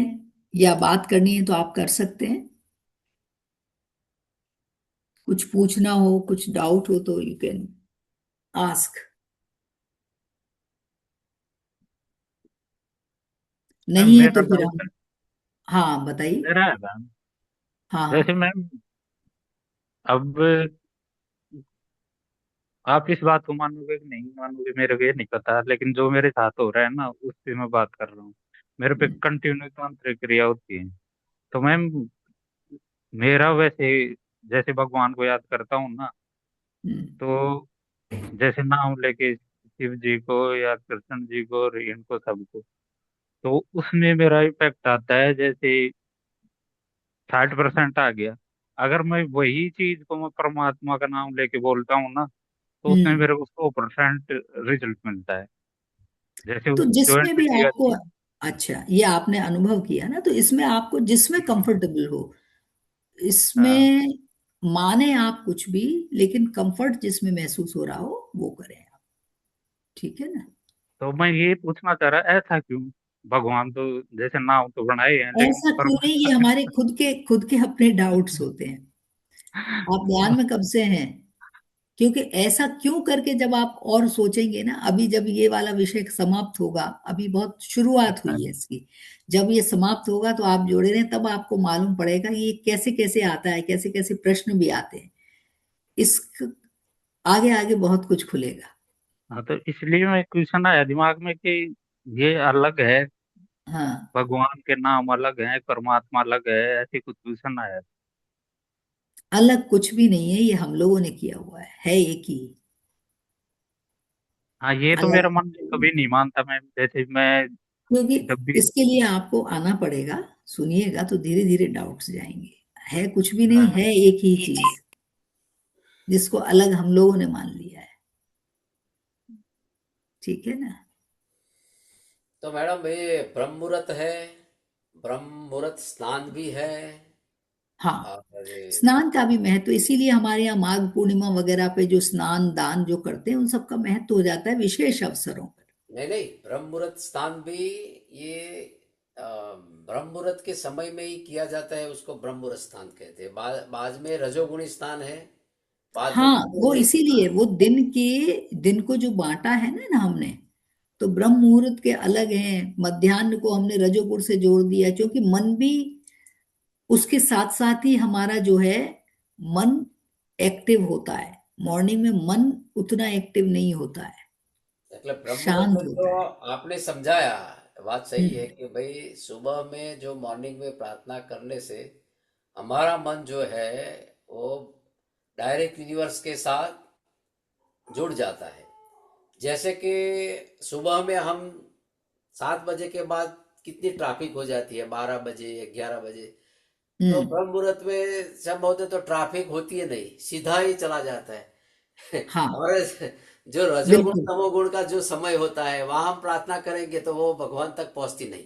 या बात करनी है तो आप कर सकते हैं। कुछ पूछना हो, कुछ डाउट हो तो यू कैन आस्क। मैम नहीं है मेरा तो फिर डाउट हम, हाँ बताइए। मेरा है मैम। हाँ जैसे हाँ। मैम, अब आप इस बात को मानोगे कि नहीं मानोगे मेरे को ये नहीं पता, लेकिन जो मेरे साथ हो रहा है ना उससे मैं बात कर रहा हूँ। मेरे पे कंटिन्यू तंत्र क्रिया होती है। तो मैम मेरा वैसे, जैसे भगवान को याद करता हूँ ना, हम्म, तो जैसे नाम लेके शिव जी को या कृष्ण जी को और इनको सबको, तो उसमें मेरा इफेक्ट आता है। जैसे 60% आ गया। अगर मैं वही चीज को मैं परमात्मा का नाम लेके बोलता हूँ ना, तो उसमें हम्म। मेरे को 100% रिजल्ट मिलता है। जैसे तो उस जो जिसमें भी एनर्जी आपको, आती है। अच्छा ये आपने अनुभव किया ना, तो इसमें आपको जिसमें कंफर्टेबल हो, हाँ, इसमें माने आप कुछ भी, लेकिन कंफर्ट जिसमें महसूस हो रहा हो वो करें आप। ठीक है ना? तो मैं ये पूछना चाह रहा, ऐसा क्यों? भगवान तो जैसे नाम तो बनाए हैं, लेकिन ऐसा क्यों नहीं, ये हमारे खुद के अपने डाउट्स होते हैं। आप ध्यान में कब से हैं? क्योंकि ऐसा क्यों करके जब आप और सोचेंगे ना, अभी जब ये वाला विषय समाप्त होगा, अभी बहुत शुरुआत हुई है इसकी, जब ये समाप्त होगा तो आप जोड़े रहें, तब आपको मालूम पड़ेगा कि ये कैसे कैसे आता है, कैसे कैसे प्रश्न भी आते हैं। इस आगे आगे बहुत कुछ खुलेगा। हाँ, तो इसलिए मैं क्वेश्चन आया दिमाग में कि ये अलग है, हाँ, भगवान के नाम अलग है, परमात्मा अलग है, ऐसे कुछ क्वेश्चन आया। अलग कुछ भी नहीं है, ये हम लोगों ने किया हुआ है एक ही। हाँ, ये तो अलग, मेरा मन कभी नहीं मानता। मैं जैसे मैं क्योंकि जब भी, इसके लिए आपको आना पड़ेगा। सुनिएगा तो धीरे धीरे डाउट्स जाएंगे। है कुछ भी नहीं, हाँ, है एक ही चीज, जिसको अलग हम लोगों ने मान लिया है। ठीक है ना? तो मैडम ये ब्रह्म मुहूर्त है, ब्रह्म मुहूर्त स्नान भी है। हाँ, और स्नान का भी महत्व, इसीलिए हमारे यहाँ माघ पूर्णिमा वगैरह पे जो स्नान दान जो करते हैं, उन सबका महत्व हो जाता है विशेष अवसरों पर। नहीं नहीं, ब्रह्म मुहूर्त स्नान भी ये ब्रह्म मुहूर्त के समय में ही किया जाता है, उसको ब्रह्म मुहूर्त स्नान कहते हैं। बाद में रजोगुणी स्नान है, बाद में हाँ, वो तमोगुणी इसीलिए स्नान वो दिन को जो बांटा है ना हमने, तो ब्रह्म मुहूर्त के अलग हैं, मध्याह्न को हमने रजोगुण से जोड़ दिया, क्योंकि मन भी उसके साथ साथ ही हमारा जो है, मन एक्टिव होता है। मॉर्निंग में मन उतना एक्टिव नहीं होता है, मतलब ब्रह्म मुहूर्त शांत में जो होता है। आपने समझाया, बात सही है हम्म। कि भाई सुबह में जो मॉर्निंग में प्रार्थना करने से हमारा मन जो है वो डायरेक्ट यूनिवर्स के साथ जुड़ जाता है। जैसे कि सुबह में हम 7 बजे के बाद कितनी ट्रैफिक हो जाती है, 12 बजे 11 बजे, तो ब्रह्म मुहूर्त में जब होते तो ट्रैफिक होती है नहीं, सीधा ही चला जाता है। हाँ और जो रजोगुण बिल्कुल, तमोगुण का जो समय होता है वहां हम प्रार्थना करेंगे तो वो भगवान तक पहुंचती नहीं।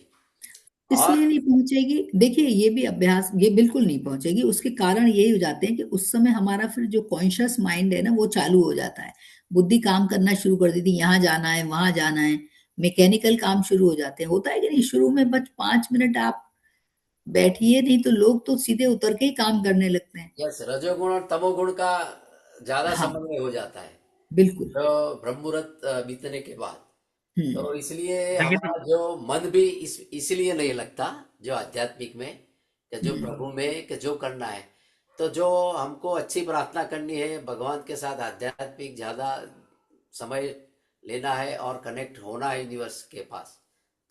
और इसलिए नहीं पहुंचेगी। देखिए ये भी अभ्यास, ये बिल्कुल नहीं पहुंचेगी। उसके कारण यही हो जाते हैं कि उस समय हमारा फिर जो कॉन्शियस माइंड है ना वो चालू हो जाता है, बुद्धि काम करना शुरू कर देती है, यहाँ जाना है वहां जाना है, मैकेनिकल काम शुरू हो जाते हैं। होता है कि नहीं, शुरू में बस 5 मिनट आप बैठिए, नहीं तो लोग तो सीधे उतर के ही काम करने लगते हैं। यस, रजोगुण और तमोगुण का ज्यादा हाँ समन्वय हो जाता है बिल्कुल। जो ब्रह्म मुहूर्त बीतने के बाद। तो हम्म इसलिए लेकिन हमारा जो मन भी इसलिए नहीं लगता जो आध्यात्मिक में, कि जो हम्म प्रभु में कि जो करना है। तो जो हमको अच्छी प्रार्थना करनी है भगवान के साथ, आध्यात्मिक ज्यादा समय लेना है और कनेक्ट होना है यूनिवर्स के पास,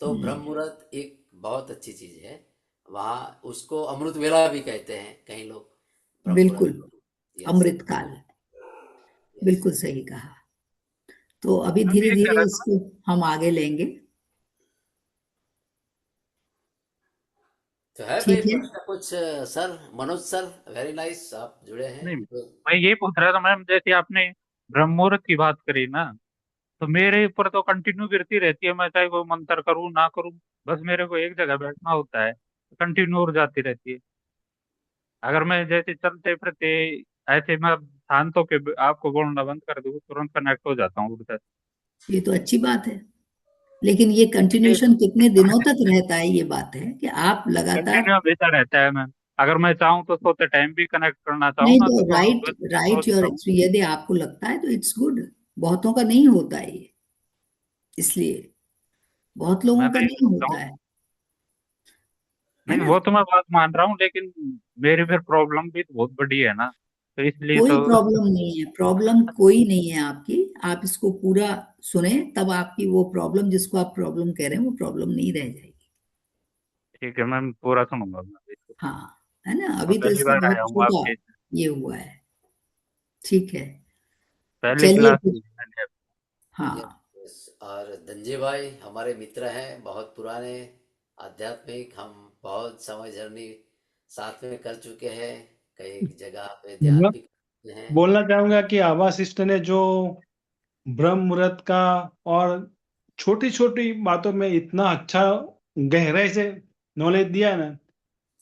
तो ब्रह्म हम्म, मुहूर्त एक बहुत अच्छी चीज है। वहाँ उसको अमृत वेला भी कहते हैं कई लोग, ब्रह्म मुहूर्त बिल्कुल। को। यस। अमृत काल, यस। बिल्कुल सही कहा। तो अभी हम धीरे ये कह धीरे रहा था इसको हम आगे लेंगे। तो है भाई ठीक है। प्रश्न कुछ? Sir Manoj sir, very nice, आप जुड़े हैं नहीं, तो। मैं ये पूछ रहा था मैम, जैसे आपने ब्रह्म मुहूर्त की बात करी ना, तो मेरे ऊपर तो कंटिन्यू गिरती रहती है, मैं चाहे वो मंत्र करूँ ना करूँ, बस मेरे को एक जगह बैठना होता है, कंटिन्यू और जाती रहती है। अगर मैं जैसे चलते फिरते ऐसे मैं शांत होके आपको बोलना बंद कर दूँ, तुरंत कनेक्ट हो जाता हूँ उधर। ये तो अच्छी बात है, लेकिन ये इसलिए कंटिन्यूशन कितने दिनों तक रहता है, ये बात है कि आप लगातार। कंटिन्यू भेजा रहता है मैम। अगर मैं चाहूँ तो सोते टाइम भी कनेक्ट करना चाहूँ नहीं ना, तो तो राइट, बस राइट सोचता योर हूँ। एक्सपीरियंस, यदि आपको लगता है तो इट्स गुड। बहुतों का नहीं होता है ये, इसलिए बहुत लोगों मैं का भी नहीं सोचता हूँ। होता है नहीं, ना। वो तो मैं बात मान रहा हूँ, लेकिन मेरी फिर प्रॉब्लम भी तो बहुत बड़ी है ना, तो इसलिए कोई तो प्रॉब्लम नहीं है, प्रॉब्लम कोई नहीं है आपकी। आप इसको पूरा सुने, तब आपकी वो प्रॉब्लम जिसको आप प्रॉब्लम कह रहे हैं वो प्रॉब्लम नहीं रह जाएगी। ठीक है मैम, पूरा सुनूंगा मैं इसको। हाँ, है ना, मैं अभी तो पहली इसका बार बहुत आया हूँ छोटा आपके, ये हुआ है। ठीक है, पहली चलिए क्लास फिर। ली थी मैंने। यस। हाँ यस। और धनजी भाई हमारे मित्र हैं, बहुत पुराने आध्यात्मिक, हम बहुत समय जर्नी साथ में कर चुके हैं, कई जगह पे ध्यान मैं भी करते हैं। बोलना चाहूंगा कि आभा सिस्टर ने जो ब्रह्म मुहूर्त का और छोटी छोटी बातों में इतना अच्छा गहराई से नॉलेज दिया है ना,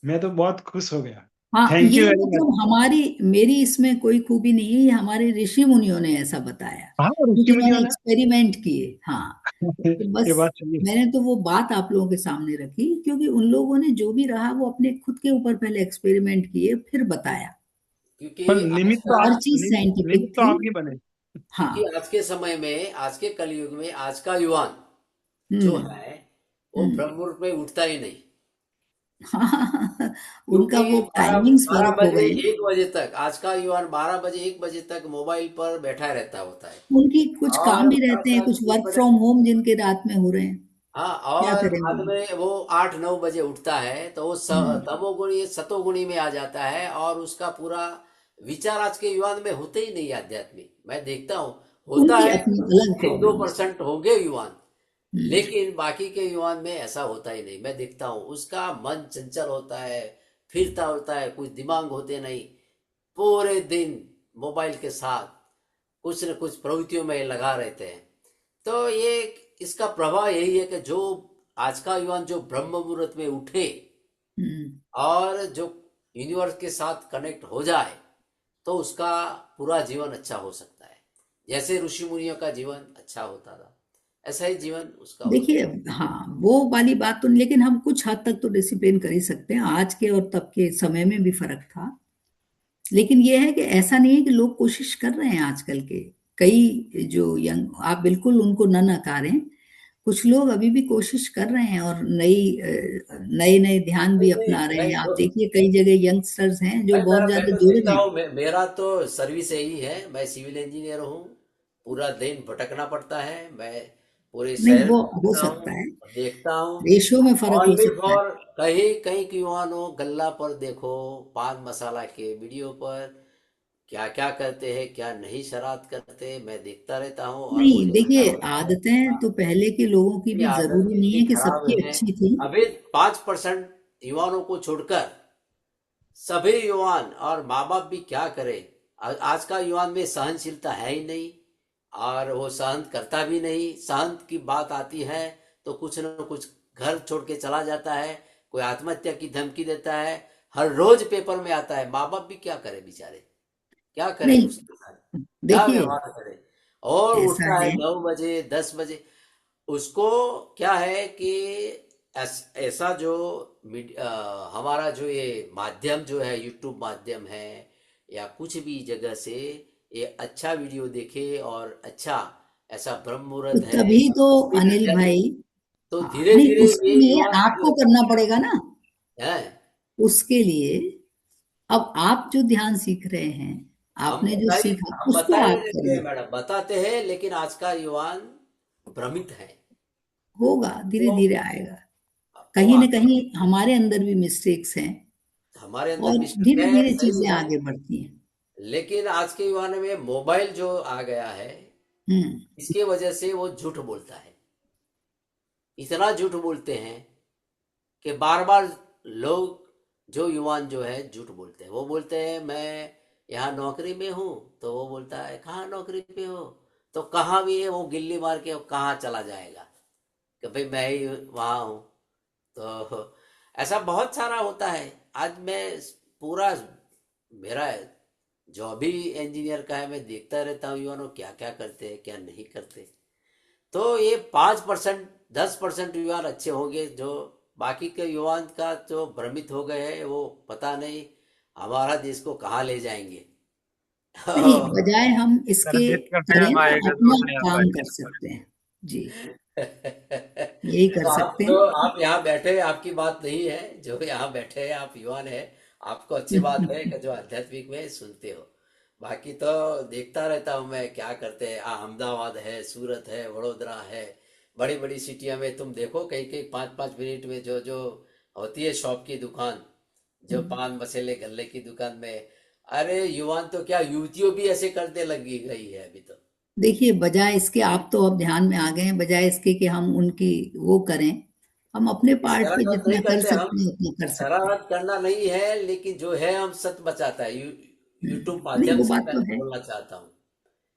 मैं तो बहुत खुश हो गया। हाँ, थैंक ये यू वेरी मच। मतलब हमारी, मेरी इसमें कोई खूबी नहीं है, ये हमारे ऋषि मुनियों ने ऐसा बताया, हाँ, क्योंकि ऋषि इन्होंने मुनियों ने एक्सपेरिमेंट किए। हाँ, तो ये बस बात सही है। मैंने तो वो बात आप लोगों के सामने रखी, क्योंकि उन लोगों ने जो भी रहा वो अपने खुद के ऊपर पहले एक्सपेरिमेंट किए फिर बताया। पर क्योंकि निमित्त तो हर आप चीज साइंटिफिक निमित्त तो थी। आप ही बने। हाँ। क्योंकि आज के समय में, आज के कलयुग में, आज का युवान जो हम्म है वो हम्म। ब्रह्म मुहूर्त में उठता ही नहीं। हाँ, उनका क्योंकि वो बारह टाइमिंग्स बारह फर्क हो बजे गए हैं। 1 बजे तक, आज का युवान 12 बजे 1 बजे तक मोबाइल पर बैठा रहता होता है। उनकी कुछ काम और भी साथ रहते हैं, साथ कुछ एक वर्क बजे फ्रॉम होम जिनके रात में हो रहे हैं, हाँ, क्या और करें वो। बाद में वो 8-9 बजे उठता है तो वो हम्म तमोगुणी ये सतोगुणी में आ जाता है, और उसका पूरा विचार आज के युवान में होते ही नहीं आध्यात्मिक। मैं देखता हूँ होता उनकी है, अपनी अलग प्रॉब्लम्स है। 1-2% होंगे युवान, हम्म लेकिन बाकी के युवान में ऐसा होता ही नहीं। मैं देखता हूँ उसका मन चंचल होता है, फिरता होता है, कुछ दिमाग होते नहीं, पूरे दिन मोबाइल के साथ कुछ न कुछ प्रवृत्तियों में लगा रहते हैं। तो ये, इसका प्रभाव यही है कि जो आज का युवान जो ब्रह्म मुहूर्त में उठे हम्म। और जो यूनिवर्स के साथ कनेक्ट हो जाए, तो उसका पूरा जीवन अच्छा हो सकता है। जैसे ऋषि मुनियों का जीवन अच्छा होता था, ऐसा ही जीवन उसका होता देखिए, है। हाँ वो वाली बात तो, लेकिन हम कुछ हद तक तो डिसिप्लिन कर ही सकते हैं। आज के और तब के समय में भी फर्क था, लेकिन ये है कि ऐसा नहीं है कि लोग कोशिश कर रहे हैं आजकल के। कई जो यंग, आप बिल्कुल उनको न नकारें, कुछ लोग अभी भी कोशिश कर रहे हैं और नए नए ध्यान भी नहीं नहीं, अपना रहे हैं। आप देखिए कई जगह यंगस्टर्स हैं जो भाई बहुत मैं ज्यादा तो जुड़ देखता रहे हैं। हूँ, मेरा तो सर्विस यही है, मैं सिविल इंजीनियर हूँ। पूरा दिन भटकना पड़ता है, मैं पूरे नहीं, शहर वो हो घूमता सकता हूँ, है, देखता हूँ। रेशो में फर्क हो ओनली सकता है। फॉर कहीं कहीं क्यों गल्ला पर देखो, पान मसाला के वीडियो पर क्या क्या करते हैं, क्या नहीं शरारत करते, मैं देखता रहता हूँ और नहीं मुझे अच्छा देखिए, होता है। आदतें तो पहले के लोगों की ये भी आदत जरूरी नहीं इतनी है कि खराब सबकी है। अच्छी थी। अभी 5% युवाओं को छोड़कर सभी युवान और माँ बाप भी क्या करे। आज का युवान में सहनशीलता है ही नहीं, और वो सहन करता भी नहीं। सहन की बात आती है तो कुछ न कुछ घर छोड़ के चला जाता है, कोई आत्महत्या की धमकी देता है, हर रोज पेपर में आता है। माँ बाप भी क्या करे बेचारे, क्या करे नहीं, उसके साथ, क्या देखिए व्यवहार करे। और ऐसा उठता है है, 9 बजे 10 बजे। उसको क्या है कि ऐसा जो हमारा जो ये माध्यम जो है, यूट्यूब माध्यम है या कुछ भी जगह से, ये अच्छा वीडियो देखे और अच्छा ऐसा ब्रह्म तो मुहूर्त है तभी तो मिल अनिल जाए, भाई, तो हाँ, धीरे नहीं, धीरे उसके ये लिए युवा आपको करना पड़ेगा ना। है। उसके लिए अब आप जो ध्यान सीख रहे हैं, आपने जो सीखा हम उसको बता ही आप देते हैं करिए। मैडम, बताते हैं, लेकिन आज का युवान भ्रमित है। होगा, धीरे वो धीरे आएगा। वो कहीं ना कहीं हमारे अंदर भी मिस्टेक्स हैं हमारे अंदर और मिस्टेक धीरे है, धीरे सही चीजें है। आगे बढ़ती हैं। लेकिन आज के युवा में मोबाइल जो आ गया है, हम्म। इसके वजह से वो झूठ बोलता है। इतना झूठ बोलते हैं कि बार बार लोग, जो युवान जो है झूठ बोलते हैं। वो बोलते हैं मैं यहाँ नौकरी में हूँ, तो वो बोलता है कहाँ नौकरी पे हो, तो कहाँ भी है वो गिल्ली मार के कहाँ चला जाएगा कि भाई मैं ही वहाँ हूँ। तो ऐसा बहुत सारा होता है। आज मैं पूरा, मेरा जो भी इंजीनियर का है, मैं देखता रहता हूँ युवानों क्या क्या करते हैं क्या नहीं करते। तो ये 5% 10% युवा अच्छे होंगे, जो बाकी के युवा का जो भ्रमित हो गए हैं, वो पता नहीं हमारा देश को कहाँ ले जाएंगे। नहीं, बजाय हम इसके सर जिसका करें टाइम ना, आएगा तो अपना अपने आप काम कर आएगा। सकते हैं। जी, यही कर तो आप सकते जो हैं। आप यहाँ बैठे, आपकी बात नहीं है, जो यहाँ बैठे हैं आप युवान है, आपको अच्छी बात है कि जो आध्यात्मिक में सुनते हो। बाकी तो देखता रहता हूँ मैं क्या करते हैं। अहमदाबाद है, सूरत है, वडोदरा है, बड़ी बड़ी सिटियों में तुम देखो, कहीं कहीं 5-5 मिनट में जो जो होती है शॉप की दुकान, जो पान मसाले गल्ले की दुकान में, अरे युवान तो क्या, युवतियों भी ऐसे करने लगी गई है अभी तो। देखिए, बजाय इसके, आप तो अब ध्यान में आ गए हैं, बजाय इसके कि हम उनकी वो करें, हम अपने पार्ट पे शरारत नहीं जितना कर करते हम, सकते हैं उतना कर सकते हैं। शरारत करना नहीं है, लेकिन जो है हम सच बचाता है। यूट्यूब नहीं, माध्यम वो से बात मैं तो है। बोलना चाहता हूँ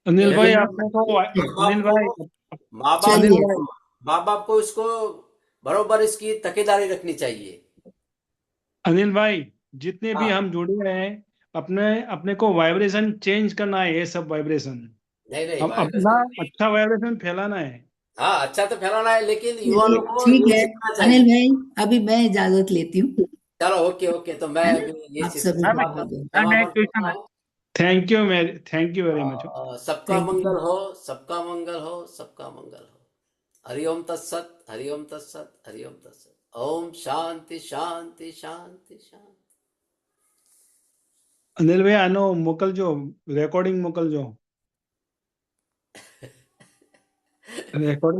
अनिल कि भाई चलिए, आपने तो माँ बाप अनिल को भाई माँ बाप अनिल चलिए, को भाई माँ बाप को इसको बरोबर इसकी तकीदारी रखनी चाहिए। अनिल भाई जितने भी हाँ, हम जुड़े हैं, अपने अपने को वाइब्रेशन चेंज करना है। ये सब वाइब्रेशन नहीं नहीं हम अपना वाइब्रेशन, अच्छा वाइब्रेशन फैलाना है। हाँ अच्छा तो फैलाना है, लेकिन चलिए, युवाओं को ठीक ये है। सीखना अनिल चाहिए। भाई, अभी मैं इजाजत लेती हूँ, चलो ओके ओके, तो मैं है ना? अभी ये आप चीज सभी मैम को बहुत बहुत मैम एक समापन क्वेश्चन करता है। हूँ। Thank you very much. सबका थैंक यू। मंगल हो, सबका मंगल हो, सबका मंगल हो। हरि ओम तत्सत, हरि ओम तत्सत, हरि ओम तत्सत। ओम शांति शांति शांति शांति। अनिल भाई आनो मोकलजो, रेकॉर्डिंग मोकलजो, रेकॉर्डिंग